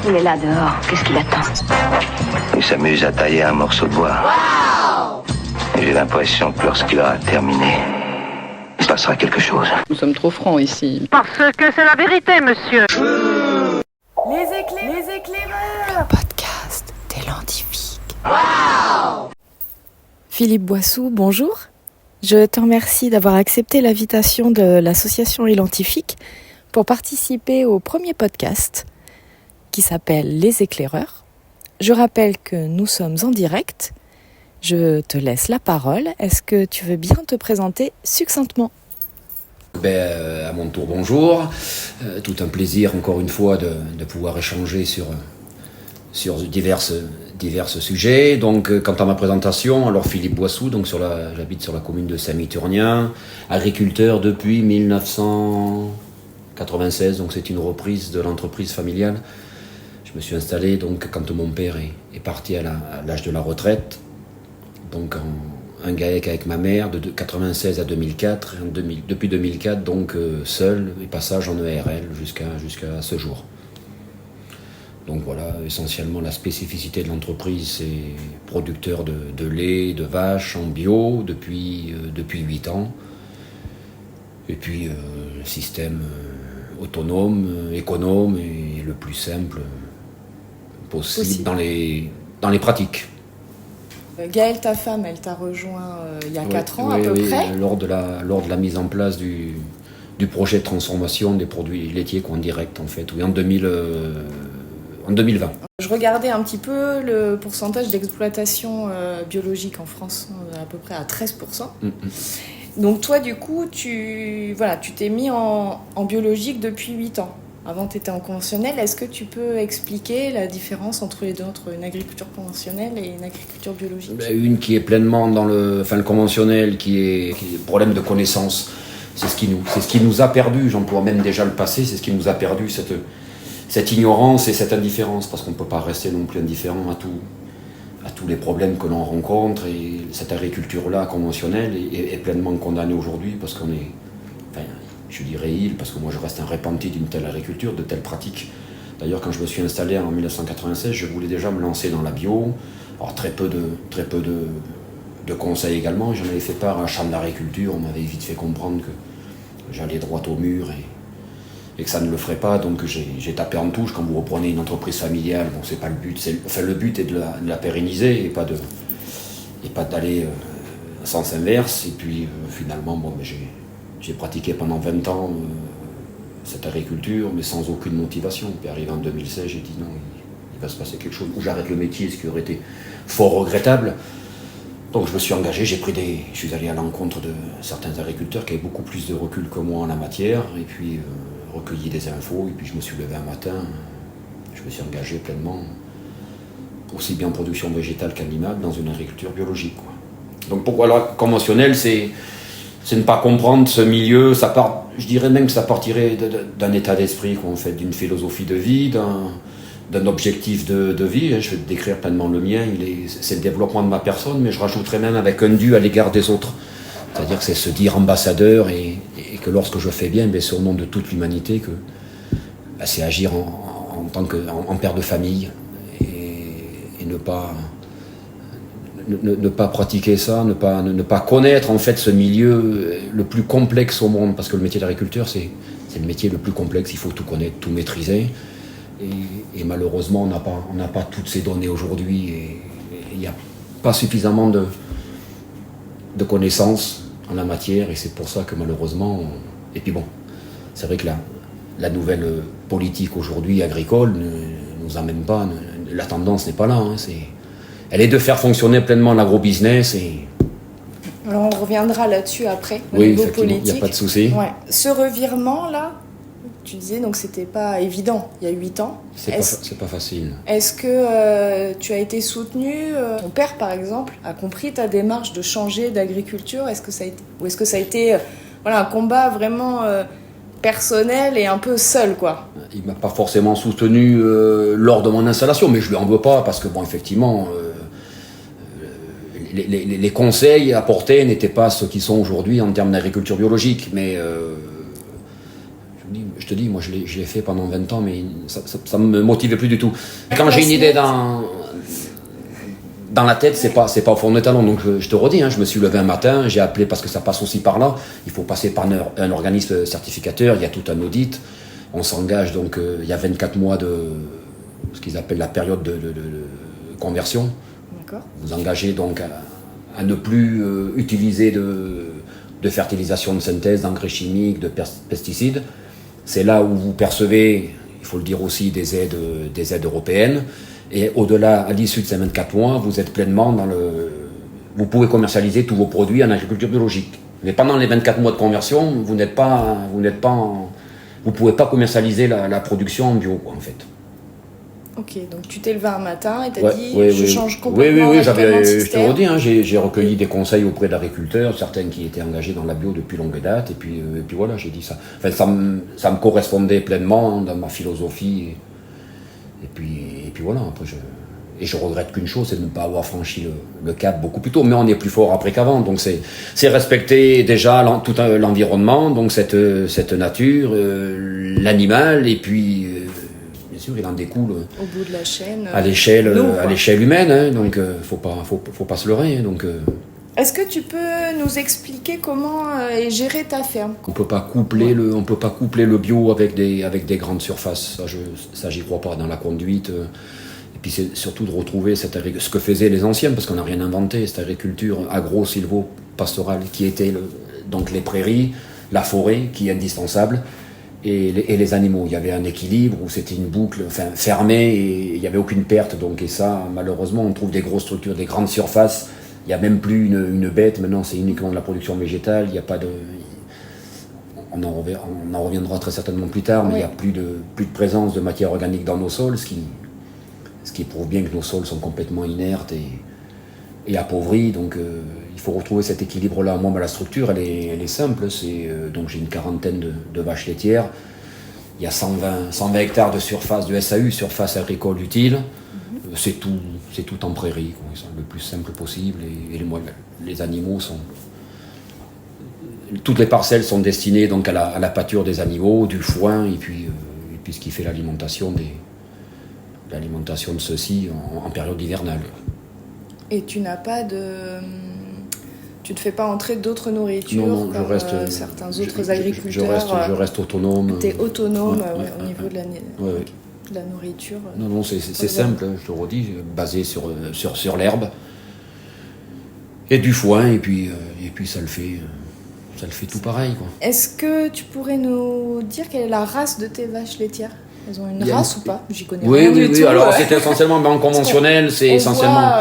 Il est là dehors, qu'est-ce qu'il attend? Il s'amuse à tailler un morceau de bois. Et j'ai l'impression que lorsqu'il aura terminé, il se passera quelque chose. Nous sommes trop francs ici. Parce que c'est la vérité, monsieur. Les éclaireurs. Podcast des Lantifiques. Wow. Philippe Boissou, bonjour. Je te remercie d'avoir accepté l'invitation de l'association Ilantifique pour participer au premier podcast qui s'appelle Les Éclaireurs. Je rappelle que nous sommes en direct. Je te laisse la parole. Est-ce que tu veux bien te présenter succinctement ? À mon tour, bonjour. Tout un plaisir, encore une fois, de pouvoir échanger sur divers sujets. Donc, quant à ma présentation, alors Philippe Boissou, donc j'habite sur la commune de Saint-Miturnien, agriculteur depuis 1996, donc c'est une reprise de l'entreprise familiale. Je me suis installé donc quand mon père est parti à l'âge de la retraite, donc un GAEC avec ma mère de 96 à 2004, depuis 2004 donc seul et passage en ERL jusqu'à ce jour. Donc voilà, essentiellement la spécificité de l'entreprise, c'est producteur de lait, de vaches en bio depuis 8 ans. Et puis le système autonome, économe et le plus simple possible dans les pratiques. Gaëlle, ta femme, elle t'a rejoint il y a 4 ans à peu près. Lors de la mise en place du projet de transformation des produits laitiers en direct en fait, oui, en 2020. Je regardais un petit peu le pourcentage d'exploitation biologique en France, à peu près à 13%. Donc toi, du coup, tu t'es mis en biologique depuis 8 ans. Avant, tu étais en conventionnel. Est-ce que tu peux expliquer la différence entre les deux, entre une agriculture conventionnelle et une agriculture biologique ? Une qui est pleinement dans le conventionnel, qui est problème de connaissance. C'est ce qui nous a perdu, j'emploie même déjà le passé, c'est ce qui nous a perdu, cette ignorance et cette indifférence, parce qu'on ne peut pas rester non plus indifférent à tous les problèmes que l'on rencontre, et cette agriculture-là conventionnelle est pleinement condamnée aujourd'hui, parce qu'on est, je dirais parce que moi je reste un repenti d'une telle agriculture, de telles pratiques. D'ailleurs, quand je me suis installé en 1996, je voulais déjà me lancer dans la bio. Alors très peu de conseils également, j'en avais fait part à la chambre d'agriculture, on m'avait vite fait comprendre que j'allais droit au mur et que ça ne le ferait pas, donc j'ai tapé en touche. Quand vous reprenez une entreprise familiale, bon, c'est pas le but, le but est de la pérenniser et pas d'aller en sens inverse. Et puis finalement, j'ai pratiqué pendant 20 ans cette agriculture, mais sans aucune motivation. Puis arrivé en 2016, j'ai dit non, il va se passer quelque chose, ou j'arrête le métier, ce qui aurait été fort regrettable. Donc je me suis engagé, je suis allé à l'encontre de certains agriculteurs qui avaient beaucoup plus de recul que moi en la matière, et puis recueilli des infos, et puis je me suis levé un matin, je me suis engagé pleinement, aussi bien en production végétale qu'animale, dans une agriculture biologique, quoi. Donc pourquoi la conventionnelle, c'est ne pas comprendre ce milieu, je dirais même que ça partirait d'un état d'esprit, quoi, en fait, d'une philosophie de vie, d'un objectif de vie. Je vais te décrire pleinement le mien, c'est le développement de ma personne, mais je rajouterais même avec un dû à l'égard des autres. C'est-à-dire que c'est se dire ambassadeur et que lorsque je fais bien, c'est au nom de toute l'humanité que c'est agir en tant en père de famille et ne pas pratiquer ça, ne pas connaître en fait ce milieu le plus complexe au monde, parce que le métier d'agriculteur c'est le métier le plus complexe, il faut tout connaître, tout maîtriser. Et malheureusement, on n'a pas toutes ces données aujourd'hui, et il n'y a pas suffisamment de connaissances en la matière, et c'est pour ça que malheureusement... Et puis bon, c'est vrai que la nouvelle politique aujourd'hui agricole ne nous amène pas, la tendance n'est pas là, hein, elle est de faire fonctionner pleinement l'agro-business. Alors on reviendra là-dessus après, au oui, niveau politique. Il n'y a pas de souci. Ouais. Ce revirement-là, tu disais, donc c'était pas évident il y a 8 ans. C'est pas facile. Est-ce que tu as été soutenu ton père, par exemple, a compris ta démarche de changer d'agriculture ? Est-ce que ça a été un combat vraiment personnel et un peu seul, quoi ? Il m'a pas forcément soutenu lors de mon installation, mais je lui en veux pas, parce que bon, effectivement, les conseils apportés n'étaient pas ceux qui sont aujourd'hui en termes d'agriculture biologique, mais je te dis, moi je l'ai fait pendant 20 ans, mais ça me motivait plus du tout. Quand j'ai une idée dans la tête, c'est pas au fond des talons. Donc je te redis, je me suis levé un matin, j'ai appelé parce que ça passe aussi par là. Il faut passer par un organisme certificateur, il y a tout un audit. On s'engage, donc il y a 24 mois de ce qu'ils appellent la période de conversion. D'accord. Vous engagez donc à ne plus utiliser de fertilisation de synthèse, d'engrais chimiques, de pesticides. C'est là où vous percevez, il faut le dire aussi, des aides européennes. Et au-delà, à l'issue de ces 24 mois, vous êtes pleinement vous pouvez commercialiser tous vos produits en agriculture biologique. Mais pendant les 24 mois de conversion, vous pouvez pas commercialiser la production en bio, en fait. Ok, donc tu t'es levé un matin et t'as dit je change Oui, complètement radicalement de je te système. redis, j'ai recueilli des conseils auprès d'agriculteurs, certains qui étaient engagés dans la bio depuis longue date, et puis voilà, j'ai dit ça. Enfin, ça me correspondait pleinement dans ma philosophie, et puis voilà, après je regrette qu'une chose, c'est de ne pas avoir franchi le cap beaucoup plus tôt, mais on est plus fort après qu'avant, donc c'est respecter déjà tout l'environnement, donc cette nature, l'animal, et puis bien sûr il en découle Au bout de la chaîne. à l'échelle humaine, donc faut pas se leurrer, donc Est-ce que tu peux nous expliquer comment est gérée ta ferme? on peut pas coupler le bio avec des grandes surfaces, ça j'y crois pas dans la conduite. Et puis c'est surtout de retrouver ce que faisaient les anciens, parce qu'on n'a rien inventé, cette agriculture agro-silvo-pastorale qui était donc les prairies, la forêt qui est indispensable, et les animaux. Il y avait un équilibre où c'était une boucle fermée et il n'y avait aucune perte. Donc, et ça, malheureusement, on trouve des grosses structures, des grandes surfaces. Il n'y a même plus une bête. Maintenant, c'est uniquement de la production végétale. Il n'y a pas de... On en reviendra très certainement plus tard, mais il n'y a plus de présence de matière organique dans nos sols, ce qui prouve bien que nos sols sont complètement inertes et appauvris. Donc, il faut retrouver cet équilibre-là. Moi, la structure, elle est simple. Donc, j'ai une quarantaine de vaches laitières. Il y a 120 hectares de surface de SAU, surface agricole utile. C'est tout en prairie, quoi, le plus simple possible. Et les animaux sont... Toutes les parcelles sont destinées donc à la pâture des animaux, du foin, et puis ce qui fait l'alimentation de ceux-ci en période hivernale. Et tu n'as pas tu ne fais pas entrer d'autres nourritures non, comme certains autres agriculteurs. Je reste autonome. Tu es autonome au niveau de la nourriture. Non, c'est simple, je te redis, basé sur l'herbe et du foin, et puis ça le fait tout pareil, quoi. Est-ce que tu pourrais nous dire quelle est la race de tes vaches laitières? Elles ont une race ou pas? J'y connais rien du tout. Oui, alors c'est essentiellement en conventionnel, c'est essentiellement...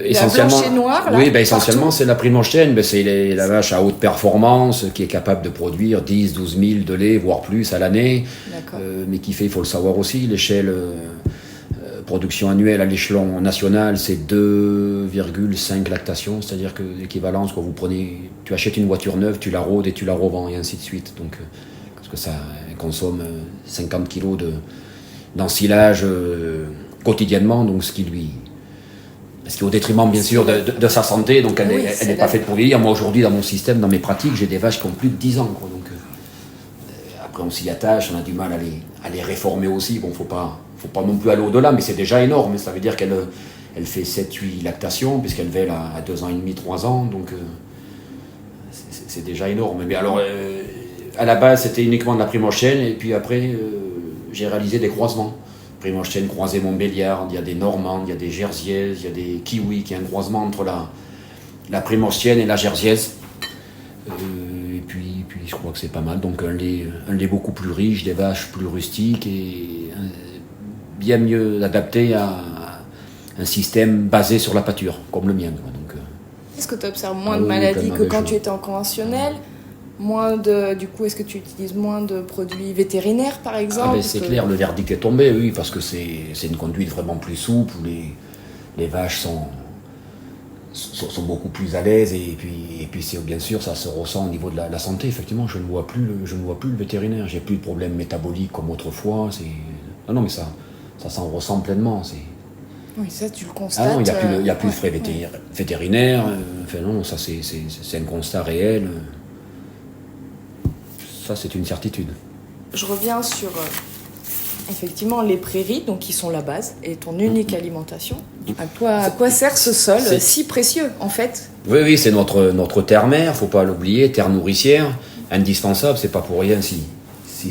essentiellement blanche et noire, là, essentiellement c'est la Primogène, c'est la vache à haute performance qui est capable de produire 10-12 000 de lait, voire plus à l'année, mais qui fait, il faut le savoir aussi, l'échelle production annuelle à l'échelon national, c'est 2,5 lactations, c'est-à-dire que l'équivalence, quand tu achètes une voiture neuve, tu la rôdes et tu la revends, et ainsi de suite. Donc, parce que ça consomme 50 kilos d'ensilage quotidiennement, donc ce qui est au détriment bien sûr de sa santé, donc elle n'est pas faite pour vieillir. Moi aujourd'hui dans mon système, dans mes pratiques, j'ai des vaches qui ont plus de 10 ans, quoi. Donc après on s'y attache, on a du mal à les réformer aussi. Bon, faut pas non plus aller au-delà, mais c'est déjà énorme. Ça veut dire qu'elle fait 7-8 lactations, puisqu'elle vèle à 2 ans et demi, 3 ans, donc c'est déjà énorme. Mais alors à la base c'était uniquement de la Primogène, et puis après j'ai réalisé des croisements. Primogène croisé Montbéliard, il y a des Normandes, il y a des Jersiaises, il y a des Kiwis, qui est un croisement entre la Primogène et la Jersiaise. Et puis je crois que c'est pas mal. Donc un lait beaucoup plus riche, des vaches plus rustiques et bien mieux adapté à un système basé sur la pâture, comme le mien. Donc, est-ce que tu observes moins de maladies que quand tu étais en conventionnel? Du coup, est-ce que tu utilises moins de produits vétérinaires, par exemple? C'est clair, le verdict est tombé, oui, parce que c'est une conduite vraiment plus souple, où les vaches sont beaucoup plus à l'aise, et puis bien sûr, ça se ressent au niveau de la santé. Effectivement, je ne vois plus le vétérinaire, j'ai plus de problèmes métaboliques comme autrefois. Non, mais ça s'en ressent pleinement. Oui, ça, tu le constates. Il n'y a plus de frais vétérinaires. Non, ça, c'est un constat réel. Ça, c'est une certitude. je reviens sur effectivement les prairies, donc qui sont la base et ton unique alimentation. À quoi sert ce sol si précieux en fait? Oui, c'est notre terre-mère, faut pas l'oublier, terre nourricière, indispensable, c'est pas pour rien si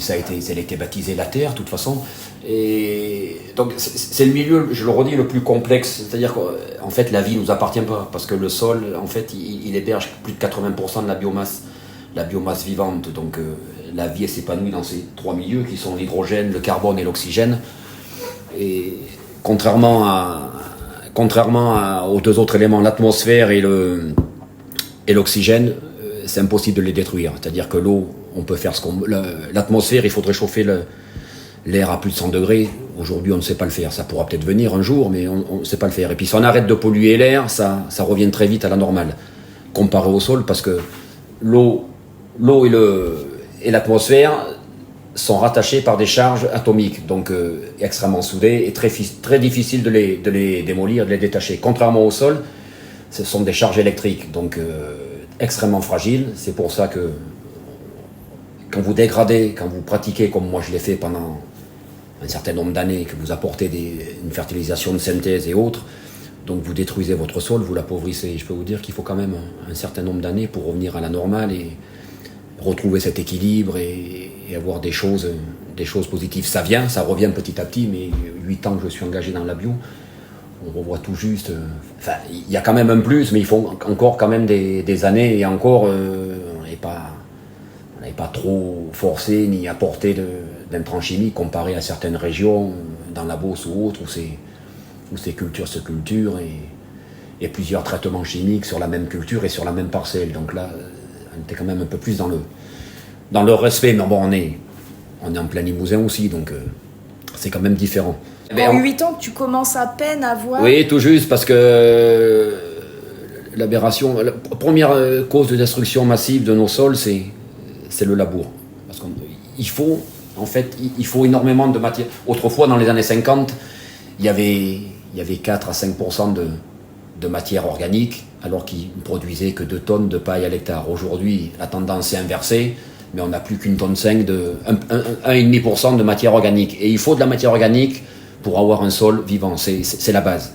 elle a été baptisée la terre, de toute façon. Et donc c'est le milieu, je le redis, le plus complexe, c'est-à-dire qu'en fait la vie nous appartient pas, parce que le sol, en fait, il héberge plus de 80% de la biomasse vivante, donc la vie elle s'épanouit dans ces trois milieux qui sont l'hydrogène, le carbone et l'oxygène. Et contrairement aux deux autres éléments, l'atmosphère et l'oxygène, c'est impossible de les détruire. C'est-à-dire que l'eau, on peut faire l'atmosphère, il faudrait chauffer l'air à plus de 100 degrés. Aujourd'hui, on ne sait pas le faire. Ça pourra peut-être venir un jour, mais on ne sait pas le faire. Et puis si on arrête de polluer l'air, ça revient très vite à la normale, comparé au sol, parce que l'eau et l'atmosphère sont rattachés par des charges atomiques, donc extrêmement soudées et très difficile de les démolir, de les détacher. Contrairement au sol, ce sont des charges électriques, donc extrêmement fragiles. C'est pour ça que quand vous dégradez, quand vous pratiquez comme moi je l'ai fait pendant un certain nombre d'années, que vous apportez une fertilisation de synthèse et autres, donc vous détruisez votre sol, vous l'appauvrissez. Je peux vous dire qu'il faut quand même un certain nombre d'années pour revenir à la normale et retrouver cet équilibre et avoir des choses positives. Ça revient petit à petit, mais 8 ans que je suis engagé dans la bio, on revoit tout juste. Enfin, il y a quand même un plus, mais il faut encore quand même des années, et encore, on n'avait pas trop forcé ni apporté d'intrants chimiques comparé à certaines régions, dans la Beauce ou autres, où ces cultures se culturent, et plusieurs traitements chimiques sur la même culture et sur la même parcelle. Donc là, on était quand même un peu plus dans le respect, mais bon, on est en plein Limousin aussi, donc c'est quand même différent. En 8 ans, tu commences à peine à voir... Oui, tout juste, parce que la première cause de destruction massive de nos sols, c'est le labour. Parce qu'il faut énormément de matière. Autrefois, dans les années 50, il y avait 4 à 5% de matière organique, alors qu'ils ne produisaient que 2 tonnes de paille à l'hectare. Aujourd'hui, la tendance est inversée, mais on n'a plus qu'une tonne 5 1,5% de matière organique. Et il faut de la matière organique pour avoir un sol vivant, c'est la base.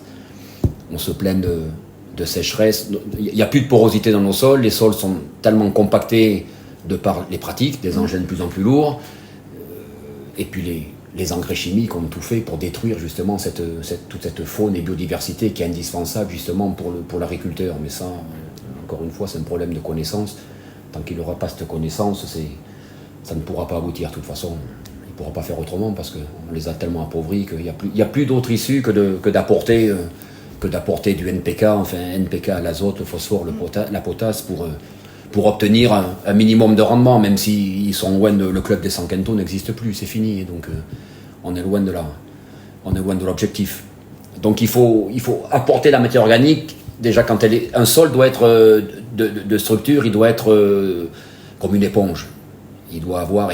On se plaint de sécheresse, il n'y a plus de porosité dans nos sols, les sols sont tellement compactés de par les pratiques, des engins de plus en plus lourds, et puis les engrais chimiques ont tout fait pour détruire justement toute cette faune et biodiversité qui est indispensable justement pour l'agriculteur. Mais ça, encore une fois, c'est un problème de connaissance. Tant qu'il n'aura pas cette connaissance, ça ne pourra pas aboutir de toute façon. Il ne pourra pas faire autrement parce qu'on les a tellement appauvris qu'il n'y a plus d'autre issue que d'apporter du NPK, enfin NPK, l'azote, le phosphore, la potasse pour obtenir un minimum de rendement, même s'ils sont loin le club des 100 quintaux n'existe plus, c'est fini. Donc on est loin de l'objectif. Donc il faut apporter la matière organique. Déjà, un sol doit être de structure, il doit être comme une éponge. Il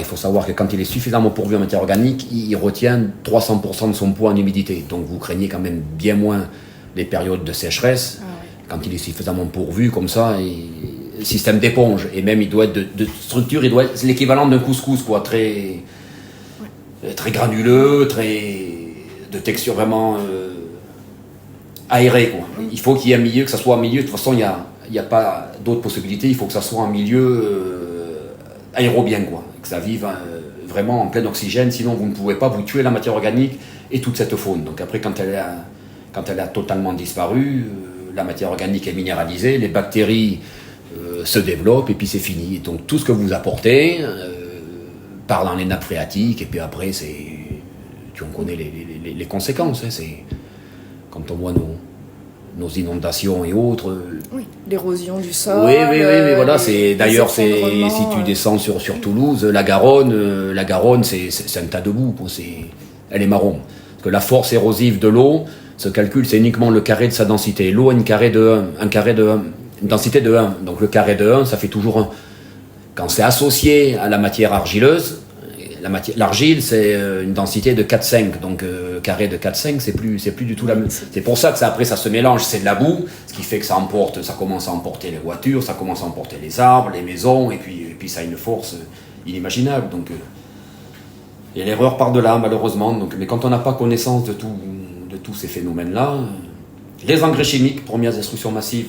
faut savoir que quand il est suffisamment pourvu en matière organique, il retient 300% de son poids en humidité. Donc vous craignez quand même bien moins les périodes de sécheresse. Quand il est suffisamment pourvu comme ça, système d'éponge. Et même il doit être de structure, c'est l'équivalent d'un couscous, quoi, très granuleux, de texture vraiment aérée, quoi. Il faut qu'il y ait un milieu, que ça soit un milieu. De toute façon, il n'y a pas d'autre possibilité. Il faut que ça soit un milieu aérobien, quoi. Que ça vive vraiment en plein oxygène. Sinon, vous ne pouvez pas, vous tuer la matière organique et toute cette faune. Donc après, quand elle a totalement disparu, la matière organique est minéralisée, les bactéries se développent et puis c'est fini. Donc tout ce que vous apportez part dans les nappes phréatiques et puis après, on connaît les conséquences. Hein. C'est quand on voit nos inondations et autres. Oui, l'érosion du sol. Oui, voilà. D'ailleurs, si tu descends sur Toulouse, la Garonne, c'est un tas de boue. Elle est marron. Parce que la force érosive de l'eau se calcule, c'est uniquement le carré de sa densité. L'eau a une densité de 1. Donc le carré de 1, ça fait toujours 1. Quand c'est associé à la matière argileuse, l'argile, c'est une densité de 4,5. Donc carré de 4,5, c'est plus du tout la même. C'est pour ça que après ça se mélange, c'est de la boue, ce qui fait que ça commence à emporter les voitures, ça commence à emporter les arbres, les maisons, et puis ça a une force inimaginable. Donc Et l'erreur part de là, malheureusement. Donc, mais quand on n'a pas connaissance de tous ces phénomènes-là, les engrais chimiques, premières destructions massives,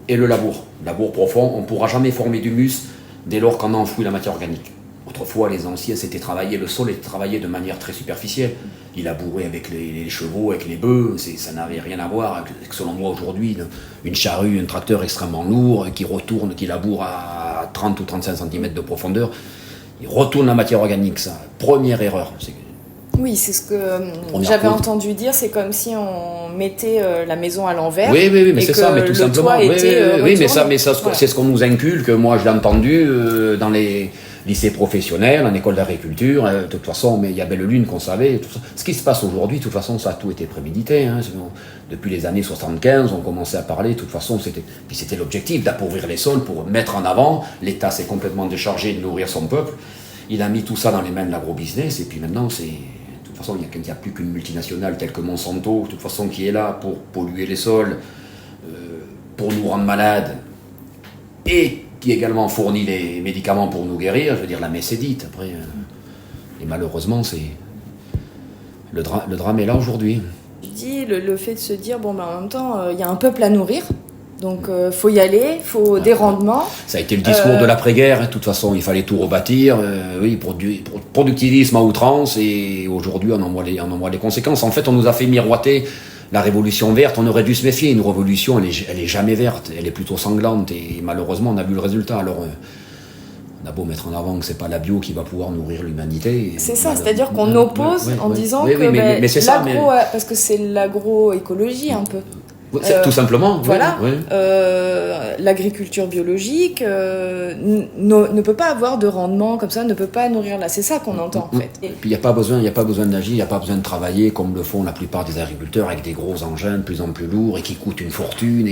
et le labour. Labour profond, on ne pourra jamais former d'humus dès lors qu'on a enfoui la matière organique. Autrefois, les anciens, le sol était travaillé de manière très superficielle. Il labourait avec les chevaux, avec les bœufs, ça n'avait rien à voir avec, selon moi, aujourd'hui, une charrue, un tracteur extrêmement lourd qui laboure à 30 ou 35 cm de profondeur. Il retourne la matière organique, ça. Première erreur. Oui, c'est ce que j'avais entendu dire, c'est comme si on mettait la maison à l'envers. Oui, mais c'est ça, mais tout simplement. Oui, mais ça, voilà. C'est ce qu'on nous inculque. Moi, je l'ai entendu dans les lycées professionnels, en école d'agriculture. De toute façon, mais il y a belle lune qu'on savait. Tout ça. Ce qui se passe aujourd'hui, de toute façon, ça a tout été prémédité. Hein. Depuis les années 75, on commençait à parler. De toute façon, c'était l'objectif d'appauvrir les sols pour mettre en avant. L'État s'est complètement déchargé de nourrir son peuple. Il a mis tout ça dans les mains de l'agrobusiness. Et puis maintenant, de toute façon, il n'y a plus qu'une multinationale telle que Monsanto, de toute façon, qui est là pour polluer les sols, pour nous rendre malades, et qui également fournit les médicaments pour nous guérir. Je veux dire, la messe est dite. Après, et malheureusement, le drame est là aujourd'hui. Je dis le fait de se dire, en même temps, il y a un peuple à nourrir. Donc, faut y aller, faut des rendements. Ça a été le discours de l'après-guerre. Hein. De toute façon, il fallait tout rebâtir. Productivisme à outrance. Et aujourd'hui, on en voit les conséquences. En fait, on nous a fait miroiter la révolution verte. On aurait dû se méfier. Une révolution, elle est jamais verte. Elle est plutôt sanglante. Et malheureusement, on a vu le résultat. Alors, on a beau mettre en avant que c'est pas la bio qui va pouvoir nourrir l'humanité. C'est ça, c'est-à-dire qu'on oppose en disant que mais c'est ça, parce que c'est l'agroécologie un peu. Tout simplement. Voilà. L'agriculture biologique ne peut pas avoir de rendement comme ça, ne peut pas nourrir là. C'est ça qu'on entend en fait. Et puis il n'y a pas besoin d'agir, il n'y a pas besoin de travailler comme le font la plupart des agriculteurs avec des gros engins de plus en plus lourds et qui coûtent une fortune.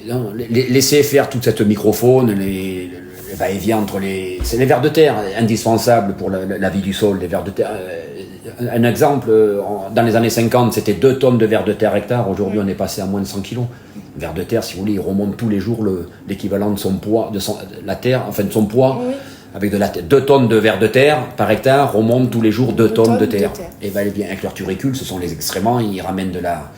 Non, laisser faire toute cette microfaune, les va-et-vient entre c'est les vers de terre indispensables pour la vie du sol, les vers de terre. Un exemple, dans les années 50, c'était 2 tonnes de vers de terre hectare. Aujourd'hui, on est passé à moins de 100 kilos. Vers de terre, si vous voulez, il remonte tous les jours l'équivalent de son poids, de son poids, avec 2 tonnes de vers de terre par hectare, remonte tous les jours 2 tonnes de terre. Et bien, avec leur turicule, ce sont les excréments, ils ramènent de la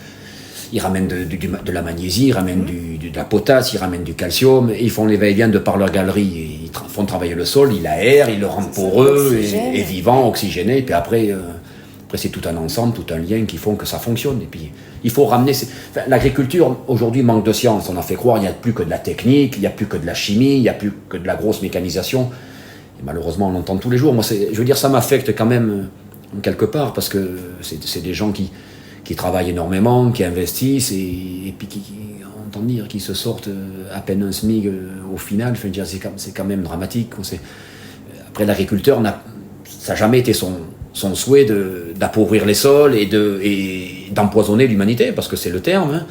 magnésie, ils ramènent de la potasse, ils ramènent du calcium, et ils font les va-et-vient de par leur galerie, et ils font travailler le sol, ils l'aèrent, ils le rendent poreux et vivant, oxygéné, et puis après c'est tout un ensemble, tout un lien qui font que ça fonctionne. Et puis il faut ramener... l'agriculture aujourd'hui manque de science, on a fait croire qu'il n'y a plus que de la technique, il n'y a plus que de la chimie, il n'y a plus que de la grosse mécanisation, et malheureusement on l'entend tous les jours. Moi, je veux dire, ça m'affecte quand même quelque part, parce que c'est des gens qui travaillent énormément, qui investissent, et puis qui entend dire qu'ils se sortent à peine un SMIC au final. Je veux dire, c'est quand même dramatique. Après, l'agriculteur, ça n'a jamais été son souhait d'appauvrir les sols et d'empoisonner l'humanité, parce que c'est le terme. Hein.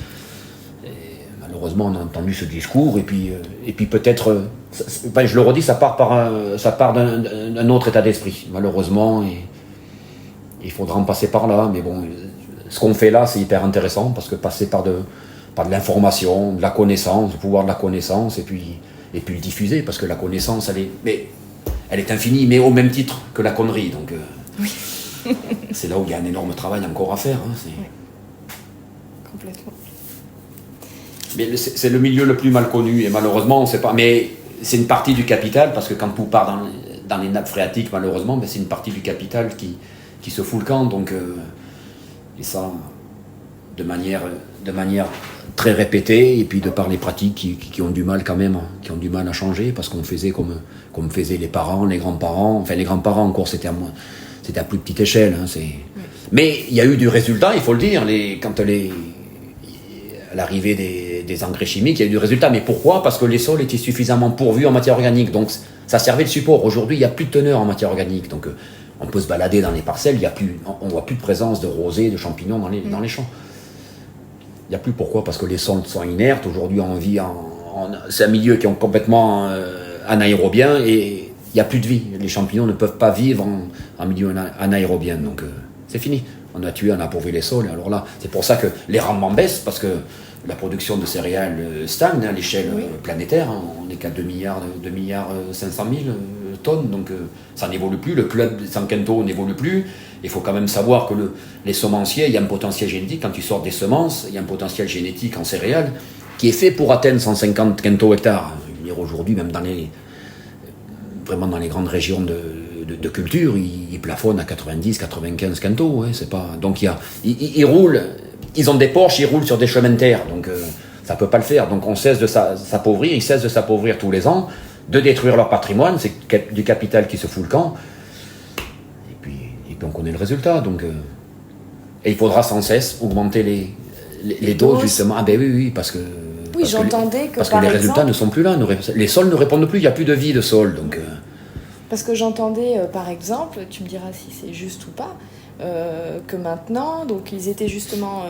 Malheureusement, on a entendu ce discours, et puis peut-être, je le redis, ça part d'un autre état d'esprit, malheureusement, et il faudra en passer par là, mais bon... Ce qu'on fait là, c'est hyper intéressant, parce que passer par de l'information, de la connaissance, le pouvoir de la connaissance, et puis le diffuser, parce que la connaissance, elle est infinie, mais au même titre que la connerie. Donc, c'est là où il y a un énorme travail encore à faire. Hein, Complètement. Mais c'est le milieu le plus mal connu, et malheureusement, on sait pas. Mais c'est une partie du capital, parce que quand tout part dans les nappes phréatiques, malheureusement, c'est une partie du capital qui se fout le camp. Donc, et ça, de manière très répétée, et puis de par les pratiques qui ont du mal quand même, qui ont du mal à changer, parce qu'on faisait comme faisaient les parents, les grands-parents. Enfin, les grands-parents encore, c'était à plus petite échelle. Hein, Mais il y a eu du résultat, il faut le dire. À l'arrivée des engrais chimiques, il y a eu du résultat. Mais pourquoi ? Parce que les sols étaient suffisamment pourvus en matière organique. Donc, ça servait de support. Aujourd'hui, il n'y a plus de teneur en matière organique. Donc, on peut se balader dans les parcelles, on ne voit plus de présence de rosée, de champignons dans les champs. Il n'y a plus. Pourquoi ? Parce que les sols sont inertes. Aujourd'hui, on vit c'est un milieu qui est complètement anaérobien, et il n'y a plus de vie. Les champignons ne peuvent pas vivre en milieu anaérobien. Donc, c'est fini. On a tué, on a appauvri les sols. Alors là, c'est pour ça que les rendements baissent, parce que la production de céréales stagne à l'échelle planétaire. On n'est qu'à 2 milliards 500 000 tonnes, donc ça n'évolue plus. Le club des 100 quintaux n'évolue plus. Il faut quand même savoir que les semenciers, il y a un potentiel génétique, quand tu sors des semences, il y a un potentiel génétique en céréales qui est fait pour atteindre 150 quintaux hectares. Je veux dire, aujourd'hui, même vraiment dans les grandes régions de culture, ils plafonnent à 90, 95 quintaux. C'est pas... Donc ils roulent, ils ont des Porsche, ils roulent sur des chemins de terre, donc ça peut pas le faire. Donc on cesse de s'appauvrir, ils cessent de s'appauvrir tous les ans, de détruire leur patrimoine, c'est du capital qui se fout le camp. Et puis on connaît le résultat. Donc, et il faudra sans cesse augmenter les doses, justement. Ah ben oui, parce que... Oui, j'entendais que, parce que les résultats ne sont plus là. Les sols ne répondent plus, il n'y a plus de vie de sol. Donc, parce que j'entendais, par exemple, tu me diras si c'est juste ou pas, que maintenant, donc ils étaient justement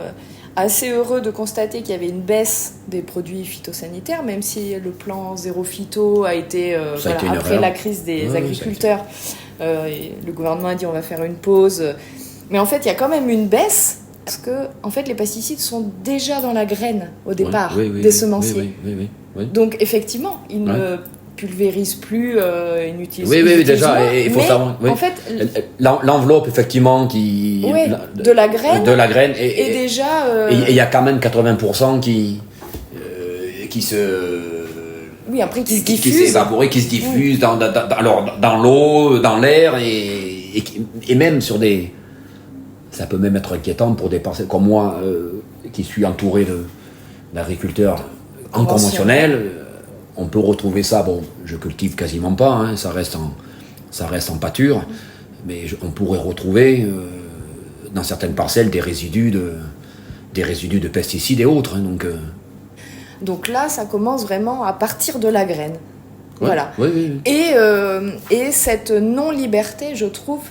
assez heureux de constater qu'il y avait une baisse des produits phytosanitaires, même si le plan zéro phyto a été, après la crise des agriculteurs, le gouvernement a dit on va faire une pause. Mais en fait, il y a quand même une baisse, parce que en fait, les pesticides sont déjà dans la graine au départ des semenciers. Oui. Donc effectivement, ils ne pulvérisent plus, ils n'utilisent Oui, déjà, il faut savoir. En fait, l'enveloppe, effectivement, de la graine est déjà... Et il y a quand même 80% qui se... Oui, après qui se diffusent. Qui s'évaporent, qui se diffusent dans l'eau, dans l'air, et même sur des... Ça peut même être inquiétant pour des parcelles comme moi, qui suis entouré d'agriculteurs en conventionnel. On peut retrouver ça, bon, je cultive quasiment pas, ça reste en pâture, mais on pourrait retrouver dans certaines parcelles des résidus de pesticides et autres. Donc là, ça commence vraiment à partir de la graine. Voilà. Oui. Et cette non-liberté, je trouve,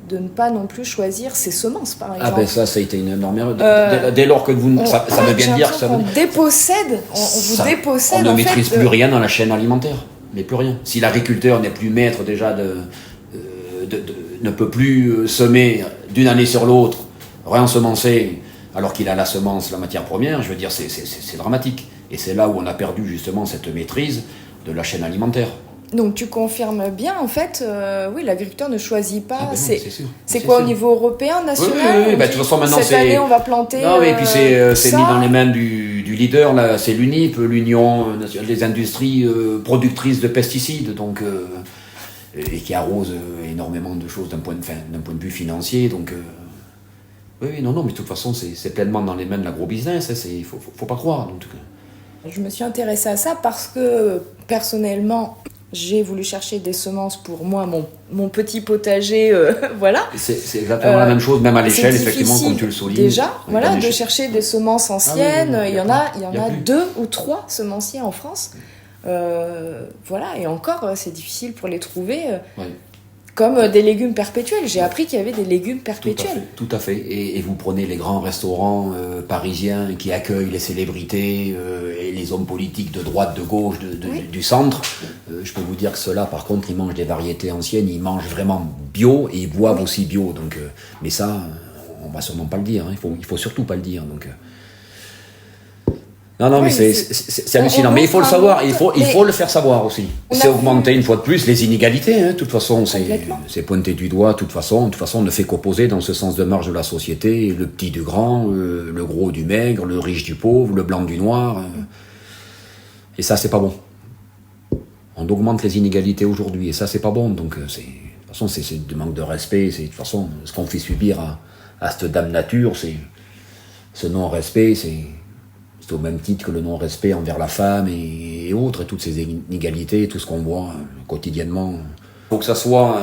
de ne pas non plus choisir ses semences, par exemple. Ah ben ça a été une énorme erreur. Dès lors que ça veut bien dire que ça veut dire... On dépossède, vous dépossède. On ne maîtrise plus rien dans la chaîne alimentaire, mais plus rien. Si l'agriculteur n'est plus maître déjà ne peut plus semer d'une année sur l'autre, réensemencer, alors qu'il a la semence, la matière première, je veux dire, c'est dramatique. Et c'est là où on a perdu justement cette maîtrise de la chaîne alimentaire. Donc tu confirmes bien, en fait, oui, l'agriculteur ne choisit pas. C'est quoi au niveau européen, national? Oui. De toute façon, maintenant, cette année, on va planter. Non, et puis c'est mis dans les mains du leader, là, c'est l'UNIP, l'Union nationale des industries productrices de pesticides, donc, et qui arrose énormément de choses d'un point de vue financier. Donc, oui, non, mais de toute façon, c'est pleinement dans les mains de l'agro-business, il faut pas croire. Donc, je me suis intéressée à ça parce que, personnellement, j'ai voulu chercher des semences pour moi, mon petit potager, voilà. C'est exactement la même chose, même à l'échelle, effectivement, comme tu le soulignes. Déjà, voilà, de chercher des semences anciennes. Il y en a 2 ou 3 semenciers en France. Voilà, et encore, c'est difficile pour les trouver. Comme des légumes perpétuels. J'ai appris qu'il y avait des légumes perpétuels. Tout à fait. Et vous prenez les grands restaurants parisiens qui accueillent les célébrités et les hommes politiques de droite, de gauche, du centre. Je peux vous dire que ceux-là, par contre, ils mangent des variétés anciennes, ils mangent vraiment bio et ils boivent aussi bio. Donc, mais ça, on va sûrement pas le dire. Il faut surtout pas le dire. Donc, non, mais c'est hallucinant. Mais il faut le savoir, il faut le faire savoir aussi. C'est augmenter une fois de plus les inégalités. De toute façon, c'est pointer du doigt. De toute façon, on ne fait qu'opposer dans ce sens de marche de la société le petit du grand, le gros du maigre, le riche du pauvre, le blanc du noir. Et ça, c'est pas bon. On augmente les inégalités aujourd'hui, et ça, c'est pas bon. Donc, de toute façon, c'est du manque de respect. De toute façon, ce qu'on fait subir à cette dame nature, c'est ce non-respect, c'est au même titre que le non-respect envers la femme et autres, et toutes ces inégalités, tout ce qu'on voit quotidiennement. Il faut que ça soit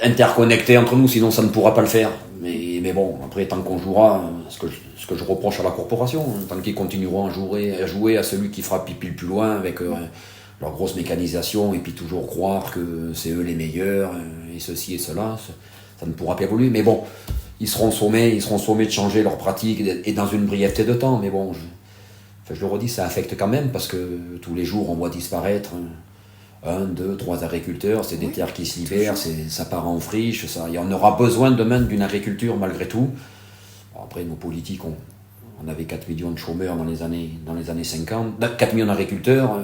interconnecté entre nous, sinon ça ne pourra pas le faire. Mais bon, après, tant qu'on jouera, ce que je reproche à la corporation, tant qu'ils continueront à jouer à celui qui fera pipi le plus loin avec leur grosse mécanisation, et puis toujours croire que c'est eux les meilleurs, et ceci et cela, ça ne pourra pas évoluer. Mais bon, ils seront sommés de changer leurs pratiques et dans une brièveté de temps. Mais bon, je le redis, ça affecte quand même parce que tous les jours on voit disparaître 1, 2, 3 agriculteurs, c'est des terres qui se libèrent, ça part en friche, et on aura besoin demain d'une agriculture malgré tout. Bon, après, nos politiques, on avait 4 millions de chômeurs dans les années 50, 4 millions d'agriculteurs,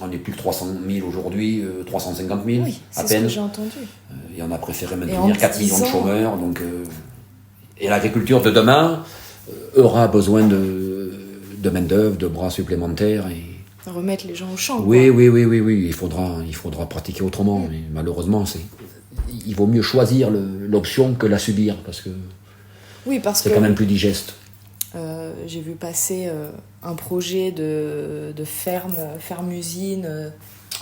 on est plus que 300 000 aujourd'hui, 350 000 Oui, à c'est ce peine. que j'ai entendu. Et on a préféré en maintenir 4 millions de 10 ans. chômeurs. Donc, et l'agriculture de demain aura besoin de main-d'œuvre, de bras supplémentaires. Et... Remettre les gens au champ. Oui, quoi. oui. Il faudra pratiquer autrement. Mais malheureusement, il vaut mieux choisir l'option que la subir, parce que Oui, parce c'est que quand même plus digeste. j'ai vu passer un projet de ferme-usine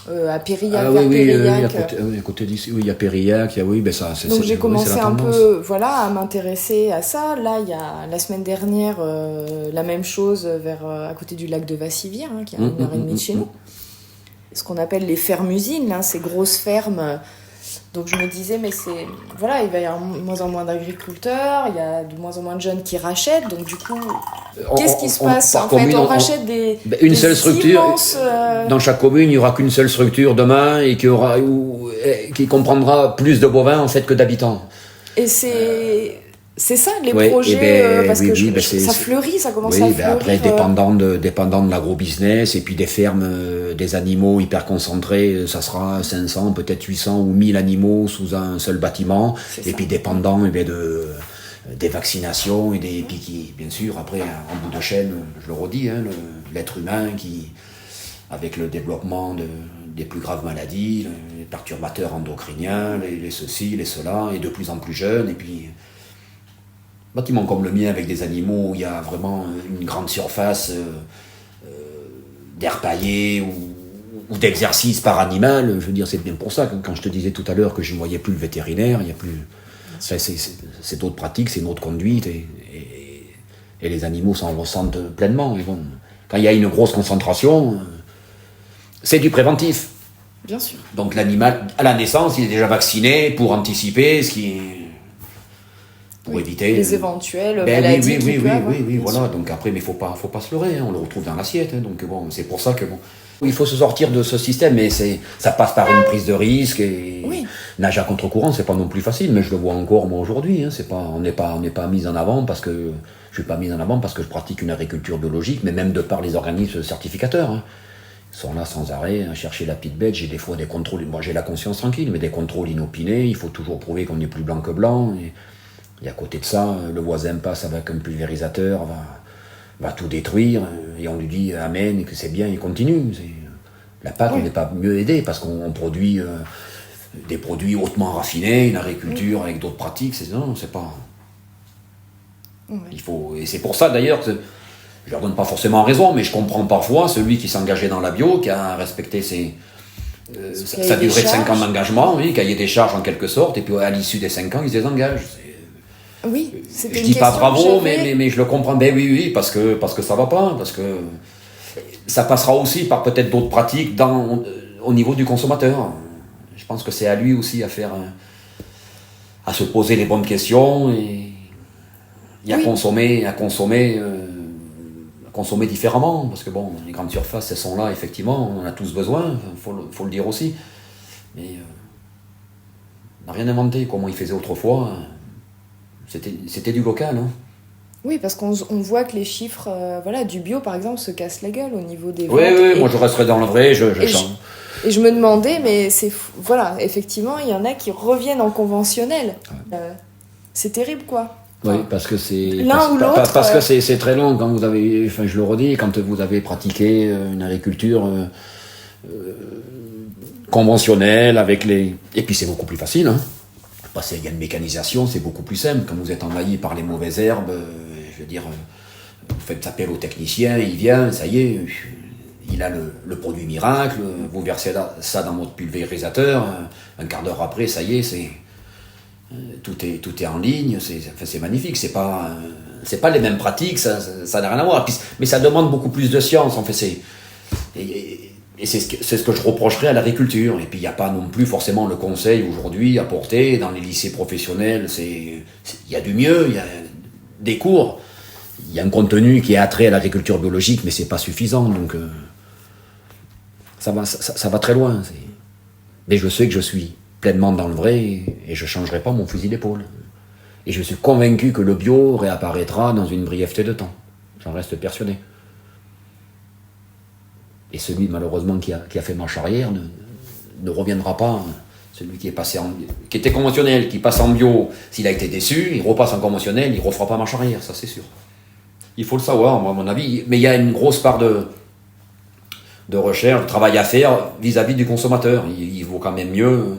à Périllac, vers Périllac. À côté d'ici, oui, il y a Périllac, ça. Donc j'ai c'est commencé la un tendance. peu à m'intéresser à ça. Là, il y a la semaine dernière la même chose à côté du lac de Vassivire, qui est à 1h30 de chez nous. Ce qu'on appelle les fermes-usines, là, ces grosses fermes. Donc je me disais, mais il va y avoir de moins en moins d'agriculteurs, il y a de moins en moins de jeunes qui rachètent, donc du coup, qu'est-ce qui se passe par en fait? commune, On rachète des une seule structure. immenses, Dans chaque commune, il n'y aura qu'une seule structure demain et qui comprendra plus de bovins en fait que d'habitants. Et c'est ça les Ouais, projets, parce que ça fleurit, ça commence oui, à fleurir. après, dépendant de l'agro-business et puis des fermes, des animaux hyper concentrés, ça sera 500, peut-être 800 ou 1000 animaux sous un seul bâtiment. C'est Et ça. puis dépendant des vaccinations et puis qui, bien sûr, après, en bout de chaîne, je le redis, l'être humain qui, avec le développement des plus graves maladies, les perturbateurs endocriniens, les ceci, les cela, et de plus en plus jeunes, et puis bâtiment comme le mien avec des animaux où il y a vraiment une grande surface d'air paillé ou d'exercice par animal, je veux dire, c'est bien pour ça que quand je te disais tout à l'heure que je ne voyais plus le vétérinaire, il y a plus... C'est d'autres pratiques, c'est une autre conduite et les animaux s'en ressentent pleinement. Et bon, quand il y a une grosse concentration, c'est du préventif. Bien sûr. Donc l'animal, à la naissance, il est déjà vacciné pour anticiper ce qui est... Pour éviter les éventuelles ben maladies. Oui, voilà. Donc après, mais faut pas se leurrer, on le retrouve dans l'assiette. Donc bon, c'est pour ça que il faut se sortir de ce système, mais ça passe par une prise de risque et nager à contre-courant, c'est pas non plus facile, mais je le vois encore moi aujourd'hui. On n'est pas mis en avant parce que je suis pas mis en avant parce que je pratique une agriculture biologique, mais même de par les organismes certificateurs. Ils sont là sans arrêt à chercher la petite bête. J'ai des fois des contrôles. Moi, j'ai la conscience tranquille, mais des contrôles inopinés. Il faut toujours prouver qu'on est plus blanc que blanc. Et à côté de ça, le voisin passe avec un pulvérisateur, va tout détruire, et on lui dit amen, et que c'est bien, il continue. La PAC, on n'est pas mieux aidé, parce qu'on produit des produits hautement raffinés, une agriculture avec d'autres pratiques, c'est pas... Il faut, et c'est pour ça d'ailleurs que je leur donne pas forcément raison, mais je comprends parfois celui qui s'engageait dans la bio, qui a respecté sa durée de 5 ans d'engagement, cahier des charges en quelque sorte, et puis à l'issue des 5 ans, ils se désengagent. Oui, c'était je une dis pas question bravo, que j'avais. mais je le comprends. Ben oui, parce que ça va pas, parce que ça passera aussi par peut-être d'autres pratiques au niveau du consommateur. Je pense que c'est à lui aussi à se poser les bonnes questions et à consommer différemment, parce que bon, les grandes surfaces, elles sont là, effectivement, on en a tous besoin, faut le dire aussi, mais on n'a rien inventé, comment ils faisaient autrefois. C'était du local. Oui, parce qu'on voit que les chiffres du bio, par exemple, se cassent la gueule au niveau des ventes. Oui, moi je resterai dans le vrai, je change. Et je me demandais, mais effectivement, il y en a qui reviennent en conventionnel. C'est terrible, quoi. Oui, parce que c'est... L'un ou l'autre. Parce que c'est très long, quand vous avez... Enfin, je le redis, quand vous avez pratiqué une agriculture conventionnelle avec les... Et puis c'est beaucoup plus facile, il y a une mécanisation, c'est beaucoup plus simple. Quand vous êtes envahi par les mauvaises herbes, je veux dire, vous faites appel au technicien, il vient, ça y est, il a le produit miracle, vous versez ça dans votre pulvérisateur, un quart d'heure après, ça y est, tout est en ligne, c'est magnifique, c'est pas les mêmes pratiques, ça n'a rien à voir. Mais ça demande beaucoup plus de science, en fait, et c'est ce que je reprocherais à l'agriculture. Et puis il n'y a pas non plus forcément le conseil aujourd'hui apporté dans les lycées professionnels. Il y a du mieux, il y a des cours, il y a un contenu qui est attrait à l'agriculture biologique, mais c'est pas suffisant. Donc ça va très loin. Mais je sais que je suis pleinement dans le vrai et je changerai pas mon fusil d'épaule. Et je suis convaincu que le bio réapparaîtra dans une brièveté de temps. J'en reste persuadé. Et celui, malheureusement, qui a fait marche arrière ne reviendra pas. Celui qui était conventionnel, qui passe en bio, s'il a été déçu, il repasse en conventionnel, il ne refera pas marche arrière, ça c'est sûr. Il faut le savoir, moi, à mon avis. Mais il y a une grosse part de recherche, de travail à faire vis-à-vis du consommateur. Il vaut quand même mieux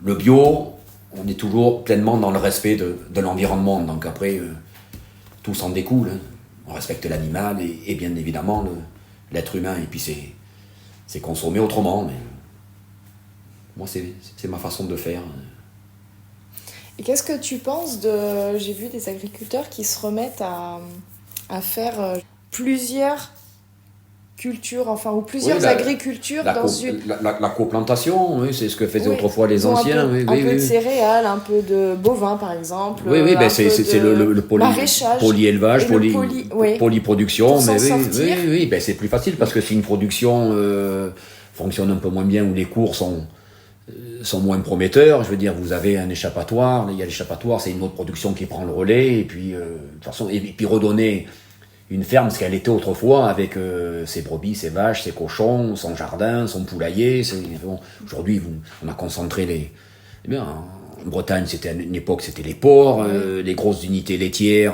le bio. On est toujours pleinement dans le respect de l'environnement. Donc après, tout s'en découle. Hein. On respecte l'animal et bien évidemment l'être humain. Et puis c'est consommer autrement. Mais moi, c'est ma façon de faire. Et qu'est-ce que tu penses j'ai vu des agriculteurs qui se remettent à faire plusieurs cultures, ou plusieurs agricultures dans une... La coplantation, oui, c'est ce que faisaient autrefois les anciens. Un peu de céréales, un peu de bovins par exemple. Oui, c'est le maraîchage, polyélevage, polyproduction. Mais oui, c'est plus facile parce que si une production fonctionne un peu moins bien ou les cours sont moins prometteurs, je veux dire, vous avez un échappatoire, il y a l'échappatoire, c'est une autre production qui prend le relais, et puis, de toute façon, et puis redonner une ferme, ce qu'elle était autrefois, avec ses brebis, ses vaches, ses cochons, son jardin, son poulailler. Bon, aujourd'hui, on a concentré en Bretagne, c'était une époque, c'était les porcs, les grosses unités laitières,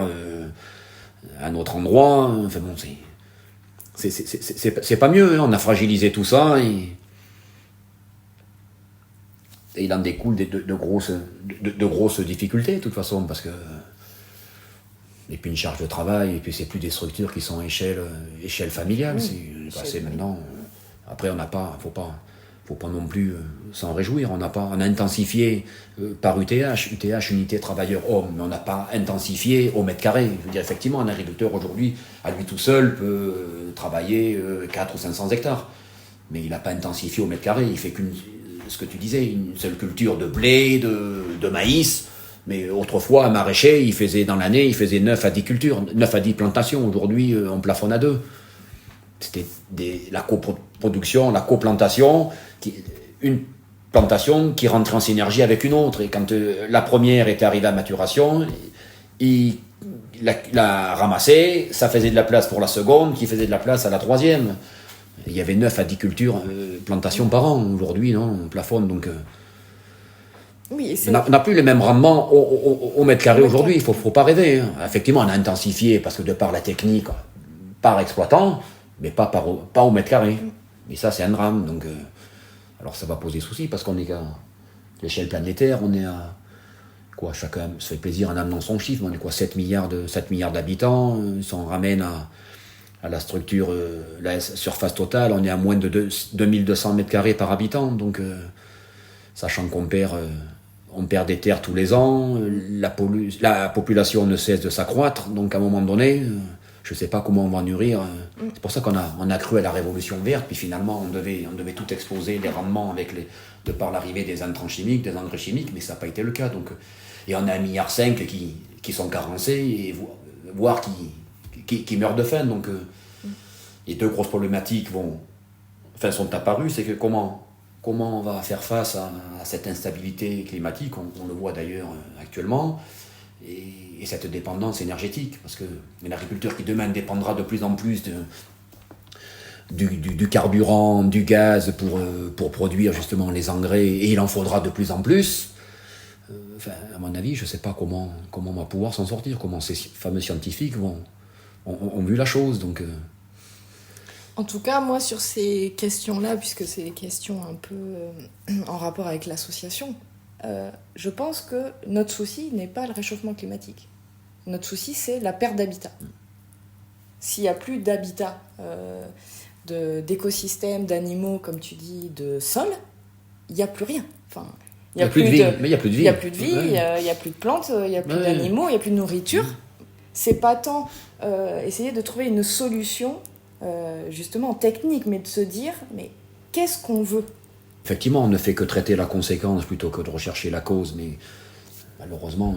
à un autre endroit. Enfin bon, c'est pas mieux, hein. On a fragilisé tout ça, et il en découle de grosses difficultés, de toute façon, parce que... Et puis une charge de travail, et puis c'est plus des structures qui sont à échelle familiale. C'est maintenant... Après, faut pas non plus s'en réjouir. On a intensifié par UTH, unité travailleur homme, mais on n'a pas intensifié au mètre carré. Je veux dire, effectivement, un agriculteur aujourd'hui, à lui tout seul, peut travailler 400 ou 500 hectares. Mais il n'a pas intensifié au mètre carré. Il fait ce que tu disais, une seule culture de blé, de maïs. Mais autrefois, un maraîcher, dans l'année, 9 à 10 cultures, 9 à 10 plantations. Aujourd'hui, on plafonne à 2. C'était la coproduction, la coplantation, une plantation qui rentrait en synergie avec une autre. Et quand la première était arrivée à maturation, il la ramassait, ça faisait de la place pour la seconde, qui faisait de la place à la troisième. Il y avait 9 à 10 cultures, plantations par an. Aujourd'hui, non, on plafonne, donc... Oui, on n'a plus les mêmes rendements au mètre carré aujourd'hui, il ne faut pas rêver. Hein. Effectivement, on a intensifié parce que de par la technique, par exploitant, mais pas au mètre carré. Et ça, c'est un drame. Donc, alors ça va poser souci parce qu'on est qu'à l'échelle planétaire, on est à... Chacun se fait plaisir en amenant son chiffre, on est 7 milliards d'habitants, si on ramène à la structure, la surface totale, on est à moins de 2200 mètres carrés par habitant. Donc, sachant qu'on perd des terres tous les ans, la population ne cesse de s'accroître, donc à un moment donné, je ne sais pas comment on va nourrir. C'est pour ça qu'on a cru à la révolution verte, puis finalement on devait tout exploser, les rendements de par l'arrivée des intrants chimiques, des engrais chimiques, mais ça n'a pas été le cas. Donc, et on a 1,5 milliard qui sont carencés, et voire qui meurent de faim. Donc, les deux grosses problématiques sont apparues, c'est que comment on va faire face à cette instabilité climatique, on le voit d'ailleurs actuellement, et cette dépendance énergétique, parce que l'agriculteur qui demain dépendra de plus en plus du carburant, du gaz pour produire justement les engrais, et il en faudra de plus en plus, à mon avis, je ne sais pas comment on va pouvoir s'en sortir, comment ces fameux scientifiques ont vu la chose, donc... En tout cas, moi, sur ces questions-là, puisque c'est des questions un peu en rapport avec l'association, je pense que notre souci n'est pas le réchauffement climatique. Notre souci, c'est la perte d'habitat. S'il n'y a plus d'habitat, d'écosystèmes, d'animaux, comme tu dis, de sol, il n'y a plus rien. Il n'y a plus de vie. Mais il n'y a plus de vie. Il n'y a plus de vie, il n'y a plus de plantes, il n'y a plus d'animaux, il n'y a plus de nourriture. C'est pas tant essayer de trouver une solution... justement technique, mais de se dire, mais qu'est-ce qu'on veut ? Effectivement, on ne fait que traiter la conséquence plutôt que de rechercher la cause, mais malheureusement...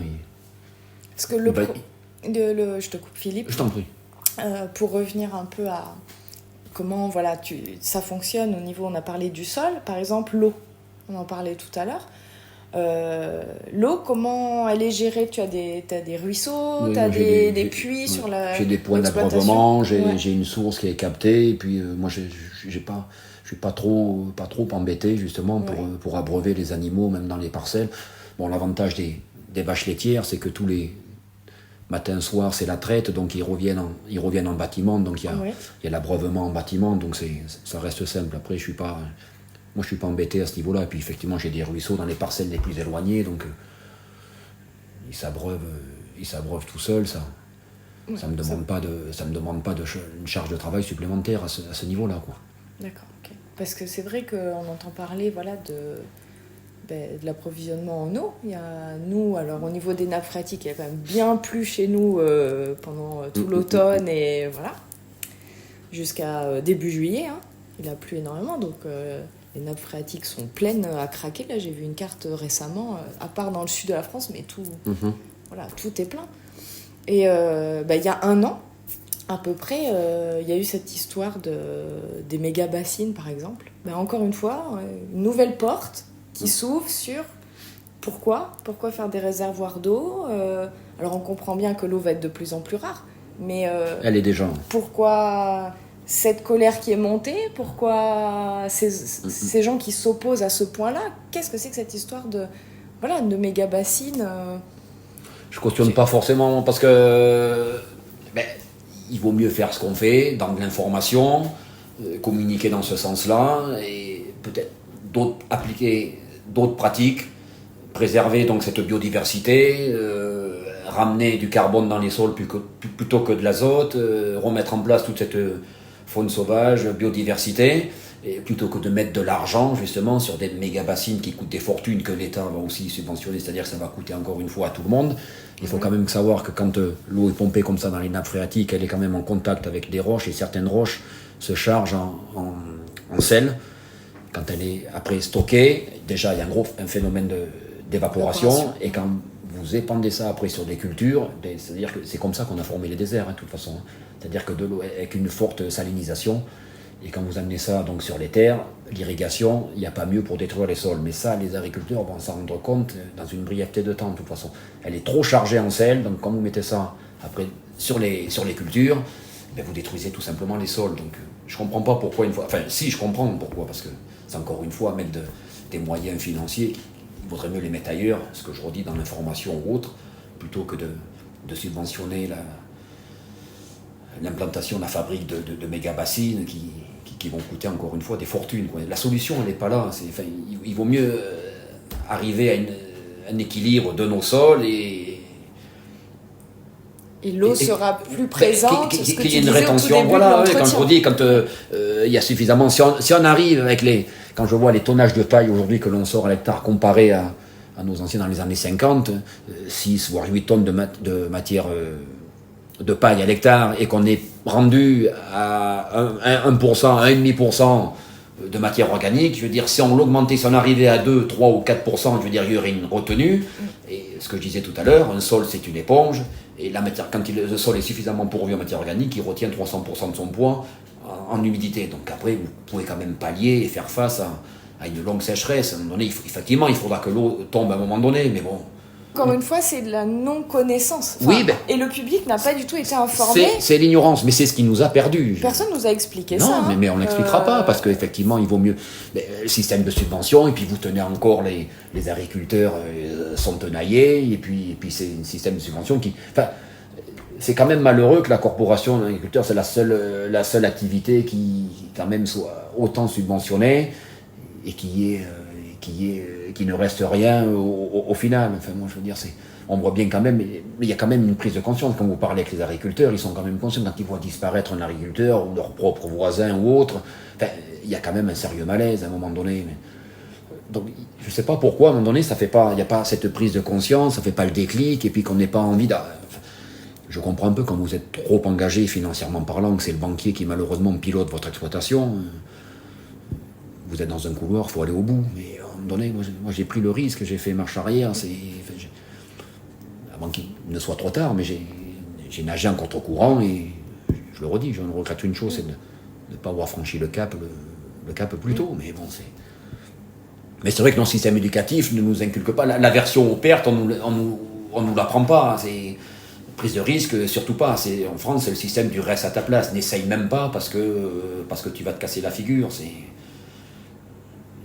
Parce que je te coupe, Philippe. Je t'en prie. Pour revenir un peu à comment ça fonctionne au niveau, on a parlé du sol, par exemple l'eau, on en parlait tout à l'heure. L'eau, comment elle est gérée? T'as des ruisseaux, Oui, t'as moi, j'ai des puits sur la j'ai des points l'exploitation? d'abreuvement, Ouais. j'ai une source qui est captée, et puis moi je suis pas trop embêté justement pour abreuver les animaux, même dans les parcelles. Bon, l'avantage des vaches laitières, c'est que tous les matins, soirs, c'est la traite, donc ils reviennent en bâtiment, donc il y a l'abreuvement en bâtiment, donc ça reste simple. Après, je suis pas embêté à ce niveau-là. Et puis effectivement, j'ai des ruisseaux dans les parcelles les plus éloignées, donc ils s'abreuvent tout seuls. Ça me demande pas une charge de travail supplémentaire à ce niveau-là, quoi. D'accord, ok. Parce que c'est vrai qu'on entend parler, voilà, de l'approvisionnement en eau. Il y a nous, alors au niveau des nappes phréatiques, il y a quand même bien plu chez nous pendant tout l'automne et voilà, jusqu'à début juillet. Hein. Il a plu énormément, donc les nappes phréatiques sont pleines à craquer. Là, j'ai vu une carte récemment, à part dans le sud de la France, mais voilà, tout est plein. Et il y a un an, à peu près, il y a eu cette histoire des méga-bassines, par exemple. Encore une fois, une nouvelle porte qui s'ouvre sur pourquoi faire des réservoirs d'eau. Alors on comprend bien que l'eau va être de plus en plus rare, mais elle est déjà. Pourquoi cette colère qui est montée? Pourquoi ces gens qui s'opposent à ce point-là? Qu'est-ce que c'est que cette histoire de méga-bassines Je cautionne pas forcément, parce que il vaut mieux faire ce qu'on fait, dans de l'information, communiquer dans ce sens-là, et peut-être appliquer d'autres pratiques, préserver donc cette biodiversité, ramener du carbone dans les sols plutôt que de l'azote, remettre en place toute cette faune sauvage, biodiversité, et plutôt que de mettre de l'argent justement sur des méga-bassines qui coûtent des fortunes que l'État va aussi subventionner, c'est-à-dire que ça va coûter encore une fois à tout le monde. Il faut quand même savoir que quand l'eau est pompée comme ça dans les nappes phréatiques, elle est quand même en contact avec des roches, et certaines roches se chargent en sel. Quand elle est après stockée, déjà il y a un phénomène d'évaporation, et quand vous épandez ça après sur des cultures, c'est-à-dire que c'est comme ça qu'on a formé les déserts, de toute façon. C'est-à-dire que de l'eau avec une forte salinisation, et quand vous amenez ça donc sur les terres, l'irrigation, il n'y a pas mieux pour détruire les sols. Mais ça, les agriculteurs vont s'en rendre compte dans une brièveté de temps, de toute façon. Elle est trop chargée en sel, donc quand vous mettez ça après sur les cultures, vous détruisez tout simplement les sols. Donc je comprends pas pourquoi une fois... Enfin, si, je comprends pourquoi, parce que c'est encore une fois mettre des moyens financiers, il vaudrait mieux les mettre ailleurs, ce que je redis dans l'information ou autre, plutôt que de subventionner l'implantation de la fabrique de méga-bassines qui vont coûter encore une fois des fortunes, quoi. La solution, elle n'est pas là. Il vaut mieux arriver à un équilibre de nos sols, et l'eau sera plus présente. Qu'il y ait une rétention. Voilà, quand je redis, quand il y a suffisamment. Si on arrive avec quand je vois les tonnages de paille aujourd'hui que l'on sort à l'hectare comparé à nos anciens dans les années 50, 6 voire 8 tonnes de matière de paille à l'hectare, et qu'on est rendu à 1%, 1,5% de matière organique, je veux dire, si on l'augmentait, si on arrivait à 2, 3 ou 4%, je veux dire, il y aurait une retenue. Et ce que je disais tout à l'heure, un sol c'est une éponge, et la matière, quand le sol est suffisamment pourvu en matière organique, il retient 300% de son poids en humidité. Donc après, vous pouvez quand même pallier et faire face à une longue sécheresse. À un moment donné, effectivement, il faudra que l'eau tombe à un moment donné, mais bon. Encore une fois, c'est de la non-connaissance. Oui, et le public n'a pas du tout été informé. C'est l'ignorance, mais c'est ce qui nous a perdus. Personne nous a expliqué ça. Non, mais on n'expliquera pas, parce qu'effectivement, il vaut mieux... le système de subvention, et puis vous tenez encore les agriculteurs sont tenaillés, et puis c'est un système de subvention qui... Enfin, c'est quand même malheureux que la corporation d'agriculteurs, c'est la seule activité qui quand même soit autant subventionnée, et qui ne reste rien au final. Enfin, moi, je veux dire, on voit bien quand même, mais il y a quand même une prise de conscience. Quand vous parlez avec les agriculteurs, ils sont quand même conscients, quand ils voient disparaître un agriculteur ou leur propre voisin ou autre. Enfin, il y a quand même un sérieux malaise à un moment donné. Donc, je ne sais pas pourquoi, à un moment donné, il n'y a pas cette prise de conscience, ça ne fait pas le déclic, et puis qu'on n'ait pas envie je comprends un peu quand vous êtes trop engagé financièrement parlant, que c'est le banquier qui malheureusement pilote votre exploitation. Vous êtes dans un couloir, il faut aller au bout. Mais à un moment donné, moi j'ai pris le risque, j'ai fait marche arrière, avant qu'il ne soit trop tard, mais j'ai nagé en contre-courant, et je le redis, je ne regrette une chose, c'est de ne pas avoir franchi le cap plus tôt. Mais bon, Mais c'est vrai que notre système éducatif ne nous inculque pas. L'aversion aux pertes, on nous l'apprend pas. C'est prise de risque, surtout pas. En France, c'est le système du reste à ta place. N'essaye même pas parce que tu vas te casser la figure.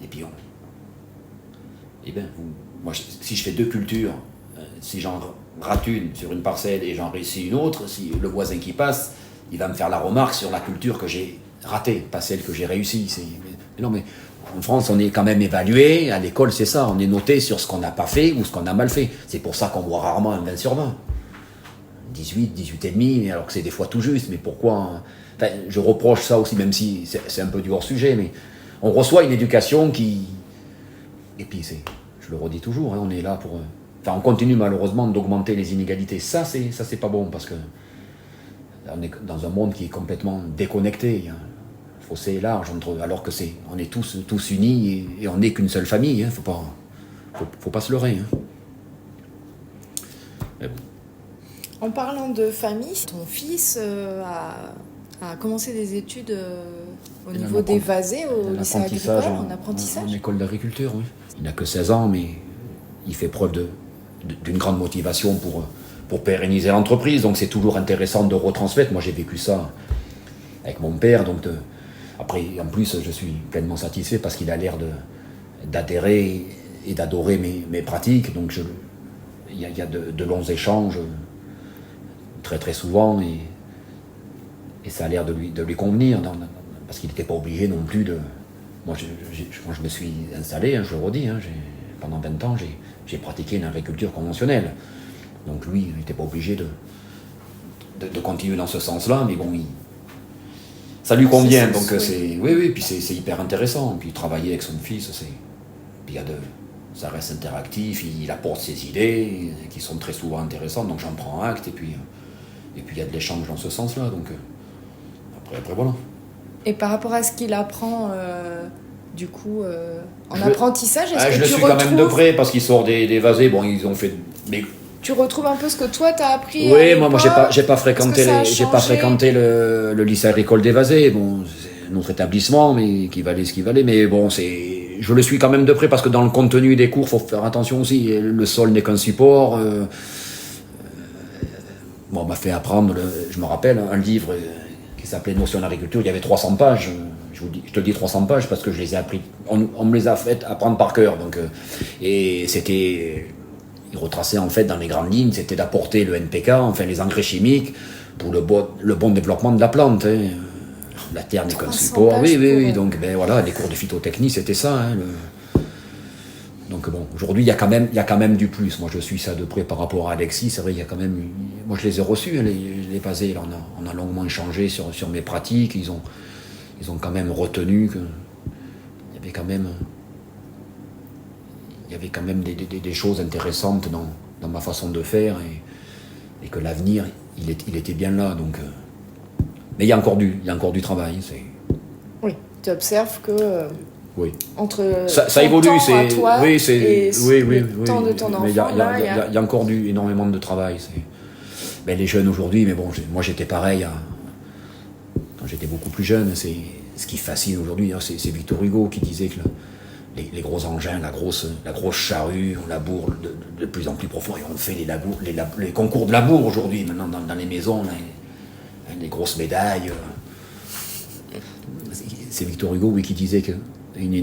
Et puis moi, si je fais 2 cultures, si j'en rate une sur une parcelle et j'en réussis une autre, si le voisin qui passe, il va me faire la remarque sur la culture que j'ai ratée, pas celle que j'ai réussie. Non, mais en France, on est quand même évalué. À l'école, c'est ça. On est noté sur ce qu'on n'a pas fait ou ce qu'on a mal fait. C'est pour ça qu'on voit rarement un 20 sur 20. 18, 18,5, alors que c'est des fois tout juste. Mais pourquoi enfin, je reproche ça aussi, même si c'est un peu du hors-sujet, mais on reçoit une éducation qui... Et puis, je le redis toujours, hein, on est là pour... Enfin, on continue malheureusement d'augmenter les inégalités. Ça, c'est pas bon, parce que on est dans un monde qui est complètement déconnecté. Il y a un fossé large alors que on est tous unis et on n'est qu'une seule famille. Hein, faut pas se leurrer. Hein. Mais bon. En parlant de famille, ton fils a commencé des études au niveau des Vasés, au lycée agricole, en apprentissage. En école d'agriculture, oui. Il n'a que 16 ans, mais il fait preuve d'une grande motivation pour pérenniser l'entreprise. Donc c'est toujours intéressant de retransmettre. Moi j'ai vécu ça avec mon père. Donc après, en plus, je suis pleinement satisfait parce qu'il a l'air d'adhérer et d'adorer mes pratiques. Donc il y a de longs échanges très très souvent et ça a l'air de lui convenir parce qu'il n'était pas obligé non plus de... Moi je me suis installé, hein, je le redis, hein, pendant 20 ans j'ai pratiqué une agriculture conventionnelle. Donc lui, il n'était pas obligé de continuer dans ce sens-là, mais bon, ça lui convient. Donc oui, puis c'est hyper intéressant. Puis travailler avec son fils, puis ça reste interactif, il apporte ses idées qui sont très souvent intéressantes, donc j'en prends acte, et puis il y a de l'échange dans ce sens-là. Donc après voilà. Et par rapport à ce qu'il apprend, du coup, en apprentissage, est-ce que je le suis quand même de près, parce qu'il sort des Vasés, bon, ils ont fait... Mais... Tu retrouves un peu ce que toi t'as appris? Oui, moi j'ai pas fréquenté le lycée agricole des Vasés. Bon, c'est un autre établissement, mais qui valait ce qu'il valait. Mais bon, je le suis quand même de près, parce que dans le contenu des cours, faut faire attention aussi. Le sol n'est qu'un support. Bon, on m'a fait apprendre, je me rappelle, un livre qui s'appelait Notions d'agriculture. Il y avait 300 pages. Je te dis 300 pages parce que je les ai appris. On me les a fait apprendre par cœur. Donc, et c'était... Il retraçait en fait dans les grandes lignes, c'était d'apporter le NPK, enfin les engrais chimiques, pour le bon développement de la plante. Hein. La terre n'est qu'un support. Oui. Donc voilà, les cours de phytotechnie, c'était ça. Hein, Donc bon, aujourd'hui, il y a quand même du plus. Moi, je suis ça de près par rapport à Alexis. C'est vrai, il y a quand même... Moi, je les ai reçus, hein, les Vasés. Là, on a longuement échangé sur mes pratiques. Ils ont quand même retenu qu'il y avait quand même... Il y avait quand même des choses intéressantes dans ma façon de faire et que l'avenir, il était bien là. Donc, mais il y a encore du travail. Oui, tu observes que oui. Entre ça évolue, temps à toi et le temps de ton enfant, il y a encore énormément de travail. Les jeunes aujourd'hui, mais bon, moi j'étais pareil quand j'étais beaucoup plus jeune. Ce qui fascine aujourd'hui, hein, c'est Victor Hugo qui disait que les gros engins, la grosse charrue, on laboure de plus en plus profond, et on fait les concours de labour aujourd'hui, maintenant dans les maisons, les grosses médailles. C'est Victor Hugo, oui, qui disait que une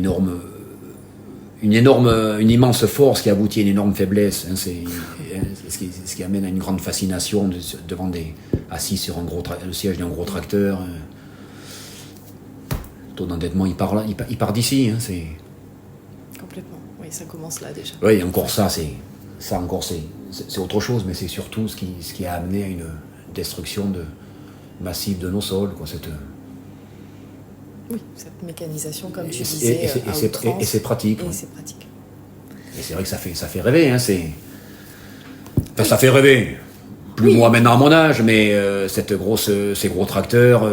immense force qui aboutit à une énorme faiblesse. Hein, c'est ce qui amène à une grande fascination devant assis sur le siège d'un gros tracteur. Le taux d'endettement, il part d'ici. Hein, complètement. Oui, ça commence là déjà. Oui, encore c'est autre chose, mais c'est surtout ce qui a amené à une destruction massive de nos sols, quoi. Oui, cette mécanisation, comme tu disais, et c'est pratique. Et c'est pratique. Et c'est vrai que ça fait rêver. Hein, ça fait rêver. Plus moi maintenant à mon âge, mais ces gros tracteurs...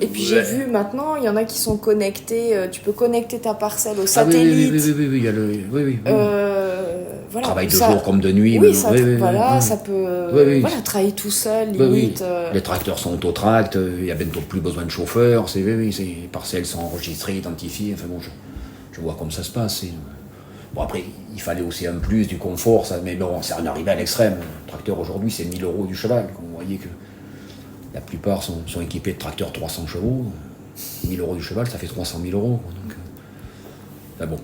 Et puis j'ai vu maintenant, il y en a qui sont connectés, tu peux connecter ta parcelle au satellite. Oui. Voilà, travail de jour comme de nuit. Oui, ça peut travailler tout seul, limite. Les tracteurs sont autotracts, il n'y a bientôt plus besoin de chauffeur, les parcelles sont enregistrées, identifiées, enfin bon, je vois comme ça se passe. Bon, après, il fallait aussi un plus, du confort, ça, mais bon, c'est arrivé à l'extrême. Le tracteur aujourd'hui, c'est 1 000 € du cheval. Vous voyez que la plupart sont équipés de tracteurs 300 chevaux. 1 000 € du cheval, ça fait 300 000 €. Donc, ben bon.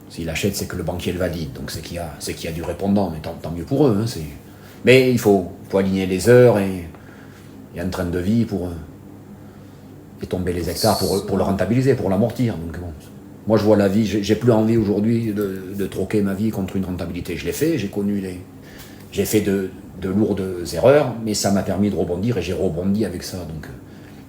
S'il achète, c'est que le banquier le valide. Donc c'est qu'il y a du répondant. Mais tant mieux pour eux. Hein, mais il faut aligner les heures et un train de vie pour tomber les hectares pour le rentabiliser, pour l'amortir. Donc bon. Moi, je vois la vie, j'ai plus envie aujourd'hui de troquer ma vie contre une rentabilité. Je l'ai fait, j'ai fait de lourdes erreurs, mais ça m'a permis de rebondir et j'ai rebondi avec ça. Donc,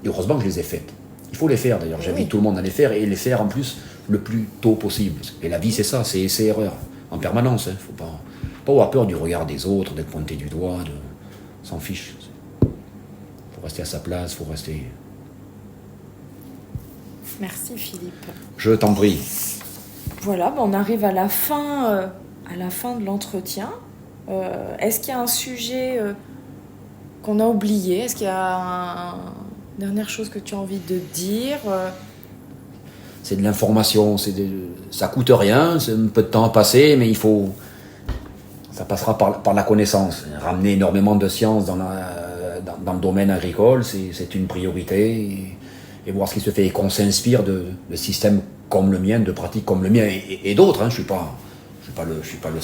et heureusement que je les ai faites. Il faut les faire d'ailleurs, j'invite tout le monde à les faire et les faire en plus le plus tôt possible. Et la vie, c'est ça, c'est essai-erreur en permanence. Il ne faut pas avoir peur du regard des autres, d'être pointé du doigt, s'en fiche. Il faut rester à sa place, il faut rester... Merci Philippe. Je t'en prie. Voilà, on arrive à la fin de l'entretien. Est-ce qu'il y a un sujet qu'on a oublié? Est-ce qu'il y a une dernière chose que tu as envie de dire? C'est de l'information, ça coûte rien, c'est un peu de temps à passer, mais ça passera par la connaissance. Ramener énormément de science dans le domaine agricole, c'est une priorité. Et voir ce qui se fait et qu'on s'inspire de systèmes comme le mien, de pratiques comme le mien et d'autres. Hein. Je suis pas le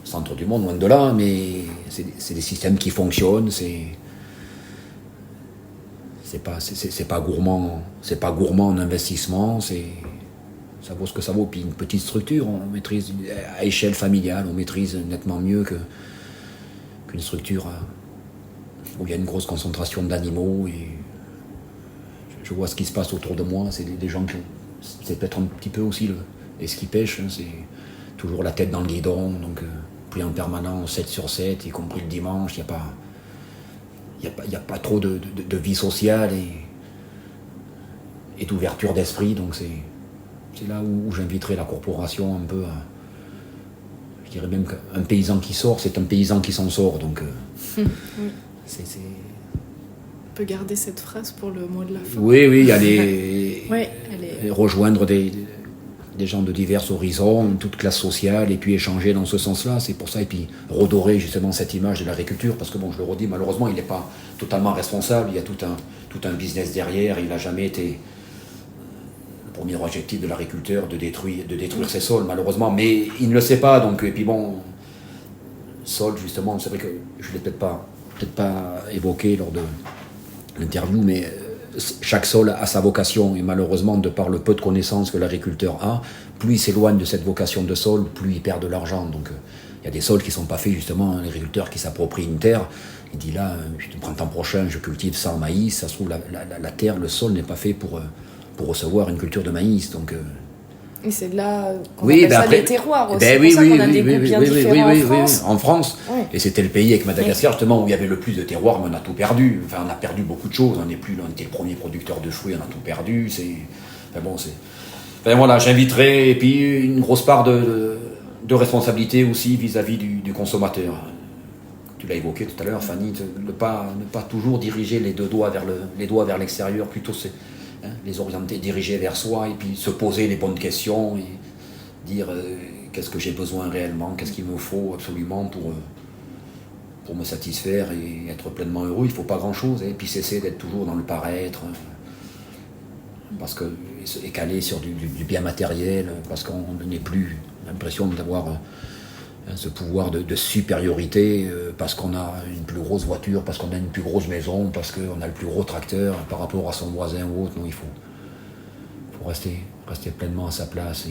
centre du monde, loin de là, mais c'est des systèmes qui fonctionnent. C'est pas gourmand en investissement. Ça vaut ce que ça vaut. Puis une petite structure, on maîtrise à échelle familiale, on maîtrise nettement mieux qu'une structure où il y a une grosse concentration d'animaux. Et je vois ce qui se passe autour de moi, c'est des gens qui c'est peut-être un petit peu aussi et ce qui pêche, hein, c'est toujours la tête dans le guidon, donc puis en permanence 7/7, y compris le dimanche, il n'y a pas trop de vie sociale et d'ouverture d'esprit, donc c'est là où j'inviterai la corporation un peu je dirais même qu'un paysan qui sort, c'est un paysan qui s'en sort, donc Oui. c'est On peut garder cette phrase pour le mot de la fin. Oui, aller est... rejoindre des gens de divers horizons, toute classe sociale, et puis échanger dans ce sens-là, c'est pour ça, et puis redorer justement cette image de l'agriculture, parce que bon, je le redis, malheureusement, il n'est pas totalement responsable, il y a tout un business derrière, il n'a jamais été le premier objectif de l'agriculteur de détruire ses sols, malheureusement, mais il ne le sait pas, donc, et puis bon, sol, justement, c'est vrai que je ne l'ai peut-être pas évoqué lors de l'interview, mais chaque sol a sa vocation, et malheureusement, de par le peu de connaissances que l'agriculteur a, plus il s'éloigne de cette vocation de sol, plus il perd de l'argent. Donc il y a des sols qui ne sont pas faits, justement, un agriculteur qui s'approprie une terre, il dit là, le printemps prochain, je cultive 100 maïs, ça se trouve, la terre, le sol n'est pas fait pour recevoir une culture de maïs, donc... Et c'est là qu'on appelle ça les terroirs aussi. C'est pour ça qu'on a des goûts bien différents en France. En France. Oui. Et c'était le pays avec Madagascar, justement, où il y avait le plus de terroirs, mais on a tout perdu. Enfin, on a perdu beaucoup de choses. On était le premier producteur de fruits, on a tout perdu. Voilà, j'inviterai, et puis une grosse part de responsabilité aussi vis-à-vis du consommateur. Tu l'as évoqué tout à l'heure, Fanny, ne pas toujours diriger les doigts vers l'extérieur, plutôt c'est... les orienter, diriger vers soi et puis se poser les bonnes questions et dire qu'est-ce que j'ai besoin réellement, qu'est-ce qu'il me faut absolument pour me satisfaire et être pleinement heureux. Il ne faut pas grand-chose, et puis cesser d'être toujours dans le paraître, parce que et caler sur du bien matériel, parce qu'on n'est plus l'impression d'avoir ce pouvoir de supériorité, parce qu'on a une plus grosse voiture, parce qu'on a une plus grosse maison, parce qu'on a le plus gros tracteur par rapport à son voisin ou autre. Non, il faut rester pleinement à sa place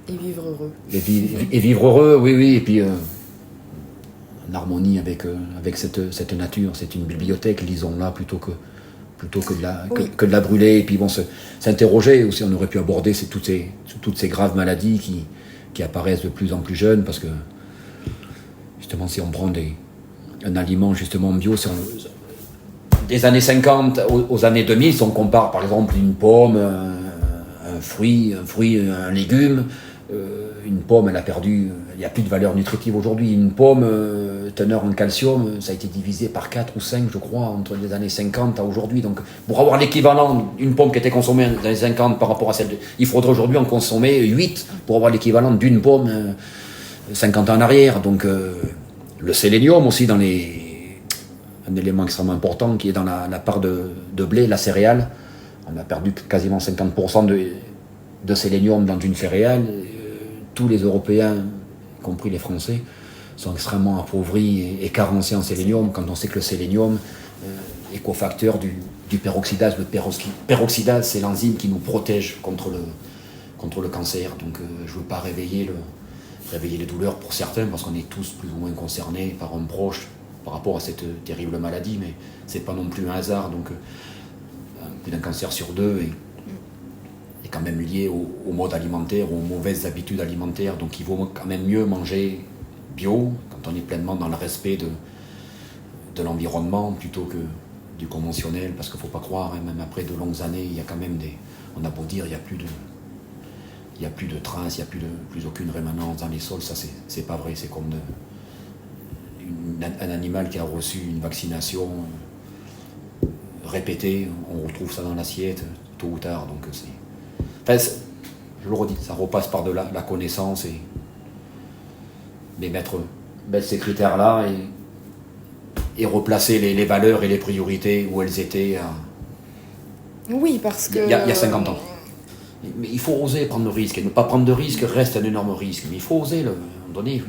et vivre heureux. Et vivre heureux, oui, et puis en harmonie avec cette nature. C'est une bibliothèque, lisons-la plutôt que de la brûler, et puis bon, s'interroger aussi. On aurait pu aborder toutes ces graves maladies qui apparaissent de plus en plus jeunes, parce que justement, si on prend un aliment justement bio, des années 50 aux années 2000, si on compare par exemple une pomme, un fruit, un légume, une pomme, elle a perdu, il n'y a plus de valeur nutritive aujourd'hui. Une pomme, teneur en calcium, ça a été divisé par 4 ou 5, je crois, entre les années 50 à aujourd'hui. Donc, pour avoir l'équivalent d'une pomme qui était consommée dans les 50 par rapport à celle il faudrait aujourd'hui en consommer 8 pour avoir l'équivalent d'une pomme 50 ans en arrière. Donc, le sélénium aussi, un élément extrêmement important qui est dans la part de blé, la céréale. On a perdu quasiment 50% de sélénium dans une céréale. Tous les Européens, y compris les Français, sont extrêmement appauvris et carencés en sélénium, quand on sait que le sélénium est cofacteur du peroxydase. Le peroxydase, c'est l'enzyme qui nous protège contre le cancer. Donc je ne veux pas réveiller les douleurs pour certains, parce qu'on est tous plus ou moins concernés par un proche par rapport à cette terrible maladie, mais ce n'est pas non plus un hasard. Donc plus d'un cancer sur 2 est quand même lié au mode alimentaire, aux mauvaises habitudes alimentaires. Donc il vaut quand même mieux manger bio, quand on est pleinement dans le respect de l'environnement, plutôt que du conventionnel, parce qu'il ne faut pas croire, hein, même après de longues années, il y a quand même on a beau dire, il n'y a plus de traces, il n'y a plus aucune rémanence dans les sols, ça c'est pas vrai. C'est comme un animal qui a reçu une vaccination répétée, on retrouve ça dans l'assiette tôt ou tard. Donc je le redis, ça repasse par de la connaissance mais mettre ces critères-là et replacer les valeurs et les priorités où elles étaient Oui, parce que... il y a 50 ans. Mais il faut oser prendre le risque. Et ne pas prendre de risque reste un énorme risque. Mais il faut oser, à un moment donné,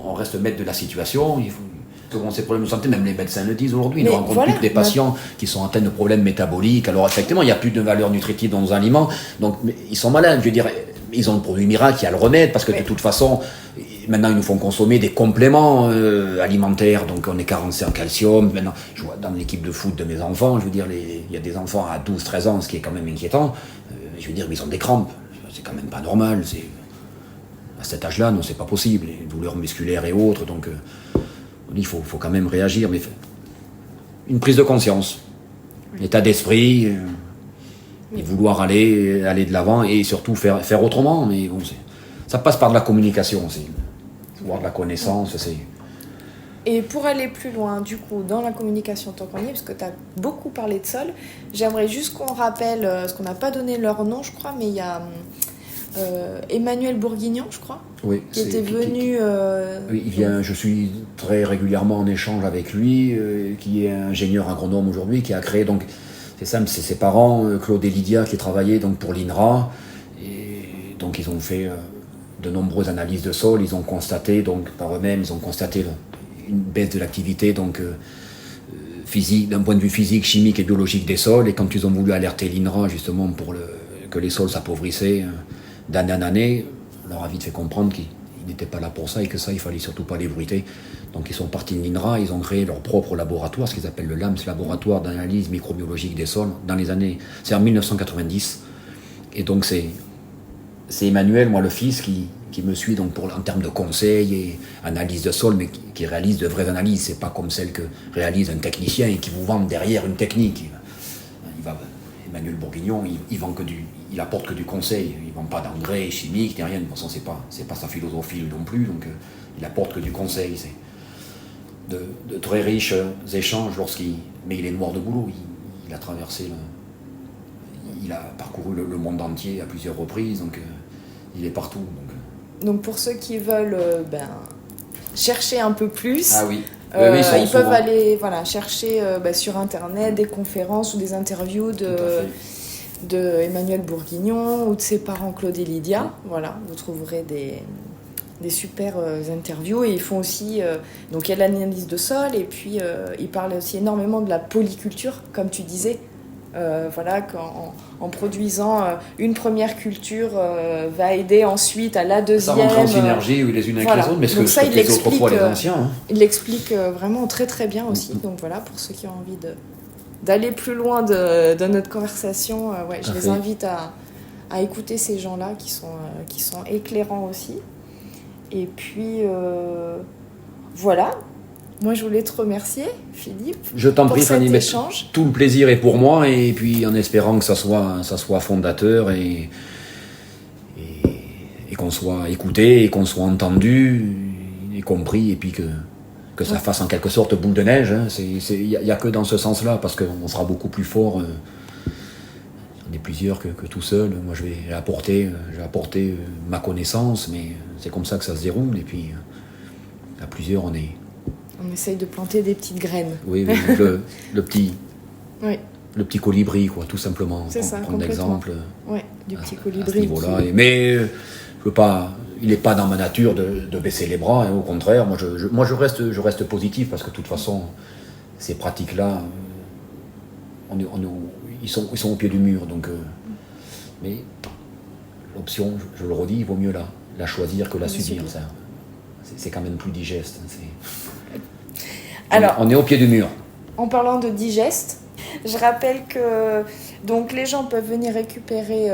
on reste maître de la situation. Il faut... Selon ces problèmes de santé, même les médecins le disent aujourd'hui, ils ne rencontrent plus que des patients qui sont atteints de problèmes métaboliques. Alors effectivement, il n'y a plus de valeur nutritive dans nos aliments, donc ils sont malades. Je veux dire, ils ont le produit miracle, il y a le remède, parce que de toute façon, maintenant ils nous font consommer des compléments alimentaires, donc on est carencé en calcium. Maintenant, je vois dans l'équipe de foot de mes enfants, je veux dire, il y a des enfants à 12-13 ans, ce qui est quand même inquiétant. Je veux dire, ils ont des crampes, c'est quand même pas normal. À cet âge-là, non, c'est pas possible. Les douleurs musculaires et autres, donc... il faut quand même réagir, mais une prise de conscience, l'état d'esprit, et vouloir aller de l'avant et surtout faire autrement. Mais bon, ça passe par de la communication, avoir de la connaissance. Et pour aller plus loin, du coup, dans la communication, tant qu'on y est, parce que tu as beaucoup parlé de sol, j'aimerais juste qu'on rappelle, parce qu'on n'a pas donné leur nom, je crois, mais il y a... Emmanuel Bourguignon, je crois, oui, qui était venu... Oui, il vient, je suis très régulièrement en échange avec lui, qui est ingénieur agronome aujourd'hui, qui a créé, donc, c'est simple, c'est ses parents, Claude et Lydia, qui travaillaient donc, pour l'INRA, et donc ils ont fait de nombreuses analyses de sol, ils ont constaté, donc par eux-mêmes, ils ont constaté une baisse de l'activité, donc physique, d'un point de vue physique, chimique et biologique des sols, et quand ils ont voulu alerter l'INRA, justement, que les sols s'appauvrissaient, d'année en année, on leur a vite fait comprendre qu'ils n'étaient pas là pour ça et que ça, il fallait surtout pas l'ébruiter. Donc ils sont partis de l'INRA, ils ont créé leur propre laboratoire, ce qu'ils appellent le LAMS, laboratoire d'analyse microbiologique des sols, c'est en 1990. Et donc c'est Emmanuel, moi le fils, qui me suit donc en termes de conseils et analyse de sol, mais qui réalise de vraies analyses. C'est pas comme celles que réalise un technicien et qui vous vend derrière une technique. Emmanuel Bourguignon, il apporte que du conseil, il ne vend pas d'engrais chimiques, ni rien. De toute façon, c'est pas sa philosophie non plus, donc il apporte que du conseil. C'est de très riches échanges mais il est noir de boulot, il a traversé, il a parcouru le monde entier à plusieurs reprises, donc il est partout. Donc pour ceux qui veulent chercher un peu plus... Ah oui. Ils peuvent aller chercher sur internet des conférences ou des interviews de Emmanuel Bourguignon ou de ses parents Claude et Lydia. Voilà, vous trouverez des super interviews, et ils font aussi donc il y a l'analyse de sol, et puis ils parlent aussi énormément de la polyculture, comme tu disais. En produisant une première culture va aider ensuite à la deuxième. Ça rentre en synergie les unes avec les autres, mais ce que faisaient autrefois les anciens. Il l'explique vraiment très très bien aussi. Donc voilà, pour ceux qui ont envie d'aller plus loin de notre conversation, je les invite à écouter ces gens-là qui sont éclairants aussi. Et puis voilà. Moi, je voulais te remercier, Philippe. Je t'en prie, Fanny, mais tout le plaisir est pour moi, et puis en espérant que ça soit fondateur et qu'on soit écouté, et qu'on soit entendu, et compris, et puis que ça fasse en quelque sorte boule de neige. Hein. Il n'y a que dans ce sens-là, parce qu'on sera beaucoup plus fort. On est plusieurs que tout seul. Moi, je vais apporter ma connaissance, mais c'est comme ça que ça se déroule. Et puis, à plusieurs, on essaye de planter des petites graines. Oui, le petit... Oui. Le petit colibri, quoi, tout simplement. C'est ça, prendre l'exemple. Oui, du petit colibri. À ce niveau-là. Mais je veux pas. Il n'est pas dans ma nature de baisser les bras. Hein, au contraire, moi, je reste positif parce que de toute façon, ces pratiques-là, ils sont au pied du mur. Donc, mais l'option, je le redis, il vaut mieux la choisir que la subir. Ça, c'est quand même plus digeste. Alors, on est au pied du mur. En parlant de digeste, je rappelle que donc les gens peuvent venir récupérer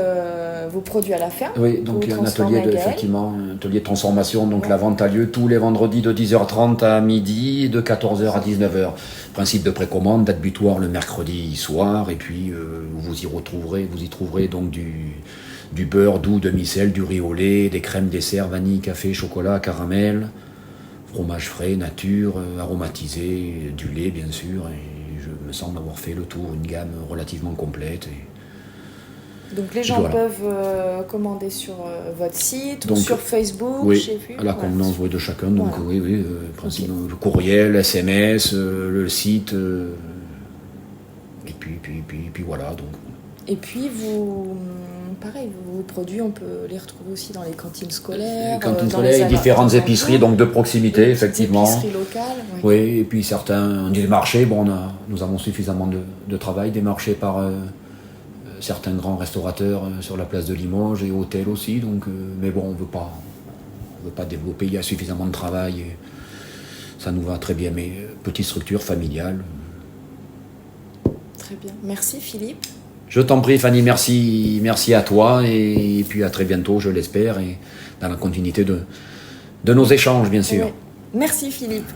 vos produits à la ferme. Oui, donc il y a un atelier de transformation. Donc la vente a lieu tous les vendredis de 10h30 à midi et de 14h à 19h. Principe de précommande, date butoir le mercredi soir. Et puis vous y trouverez donc du beurre doux, demi-sel, du riz au lait, des crèmes dessert, vanille, café, chocolat, caramel, fromage frais, nature, aromatisé, du lait bien sûr. Et je me semble avoir fait le tour, une gamme relativement complète. Donc les gens peuvent commander sur votre site ou sur Facebook, oui, j'ai vu. À la convenance de chacun. Donc oui, principe, le courriel, SMS, le site, et puis voilà. Donc. Et puis vos produits, on peut les retrouver aussi dans les cantines scolaires. Différentes épiceries donc de proximité, effectivement. Épiceries locales. Oui, et puis certains des marchés. Bon, nous avons suffisamment de travail, des marchés par certains grands restaurateurs sur la place de Limoges et hôtels aussi. Donc, mais bon, on veut pas développer. Il y a suffisamment de travail. Et ça nous va très bien. Mais petite structure familiale. Très bien. Merci Philippe. Je t'en prie Fanny, merci à toi et puis à très bientôt, je l'espère, et dans la continuité de nos échanges bien sûr. Oui. Merci Philippe.